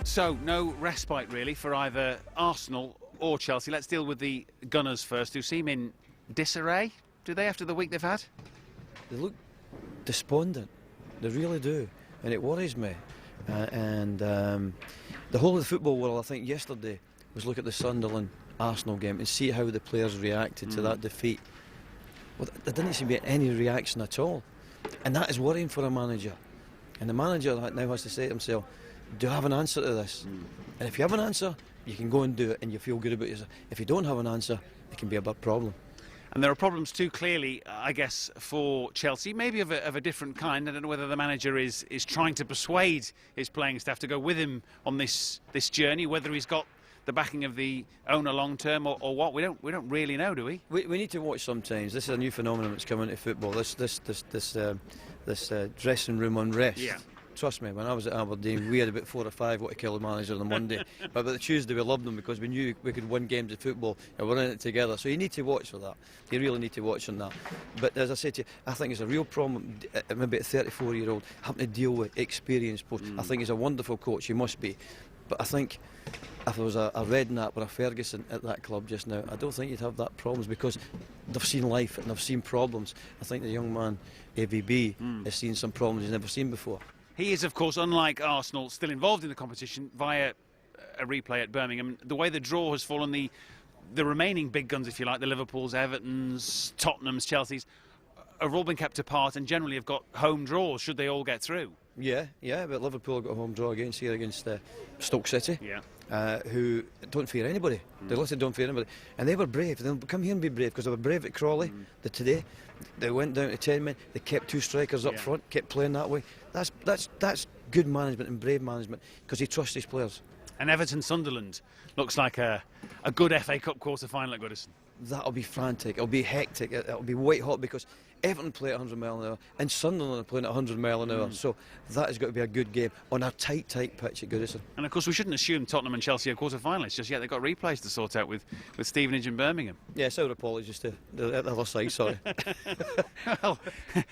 So, no respite really for either Arsenal or Chelsea. Let's deal with the Gunners first, who seem in disarray. Do they, after the week they've had? They look despondent. They really do, and it worries me. The whole of the football world, I think, yesterday was look at the Sunderland-Arsenal game and see how the players reacted to that defeat. Well, there didn't seem to be any reaction at all, and that is worrying for a manager. And the manager now has to say to himself, do I have an answer to this? And if you have an answer, you can go and do it and you feel good about yourself. If you don't have an answer, it can be a big problem. And there are problems too, clearly, I guess, for Chelsea, maybe of a different kind. I don't know whether the manager is trying to persuade his playing staff to go with him on this journey, whether he's got the backing of the owner long term or what. We don't really know, do we? We need to watch sometimes. This is a new phenomenon that's come into football. This dressing room unrest. Yeah. trust me, when I was at Aberdeen, we had about 4 or 5 what to kill the manager on the Monday. But by the Tuesday, we loved them because we knew we could win games of football and we're in it together. So you need to watch for that. You really need to watch on that. But as I said to you, I think it's a real problem, maybe a 34-year-old having to deal with experienced players. I think he's a wonderful coach, he must be. But I think if there was a Redknapp or a Ferguson at that club just now, I don't think you'd have that problems because they've seen life and they've seen problems. I think the young man, AVB, has seen some problems he's never seen before. He is, of course, unlike Arsenal, still involved in the competition via a replay at Birmingham. The way the draw has fallen, the remaining big guns, if you like, the Liverpools, Evertons, Tottenhams, Chelseas, have all been kept apart and generally have got home draws should they all get through. Yeah, but Liverpool got a home draw against Stoke City, who don't fear anybody. They literally don't fear anybody. And they were brave. They'll come here and be brave because they were brave at Crawley today. They went down to 10 men. They kept 2 strikers up front, kept playing that way. That's good management and brave management because he trusts his players. And Everton Sunderland looks like a good FA Cup quarter-final at Goodison. That'll be frantic. It'll be hectic. It'll be white hot because Everton play at 100 mile an hour and Sunderland are playing at 100 mile an hour. So that has got to be a good game on a tight pitch at Goodison. And of course we shouldn't assume Tottenham and Chelsea are quarter-finalists just yet. They've got replays to sort out with Stevenage and Birmingham. Yes, our apologies to the other side, sorry. Well,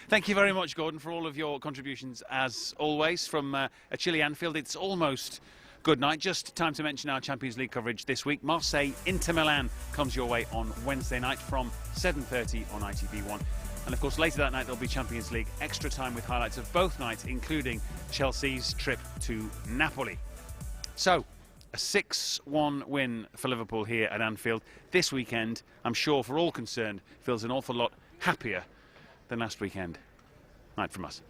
thank you very much, Gordon, for all of your contributions as always from a chilly Anfield. It's almost good night. Just time to mention our Champions League coverage this week. Marseille Inter Milan comes your way on Wednesday night from 7:30 on ITV1. And of course later that night there'll be Champions League extra time with highlights of both nights, including Chelsea's trip to Napoli. So a 6-1 win for Liverpool here at Anfield this weekend, I'm sure for all concerned, feels an awful lot happier than last weekend. Night from us.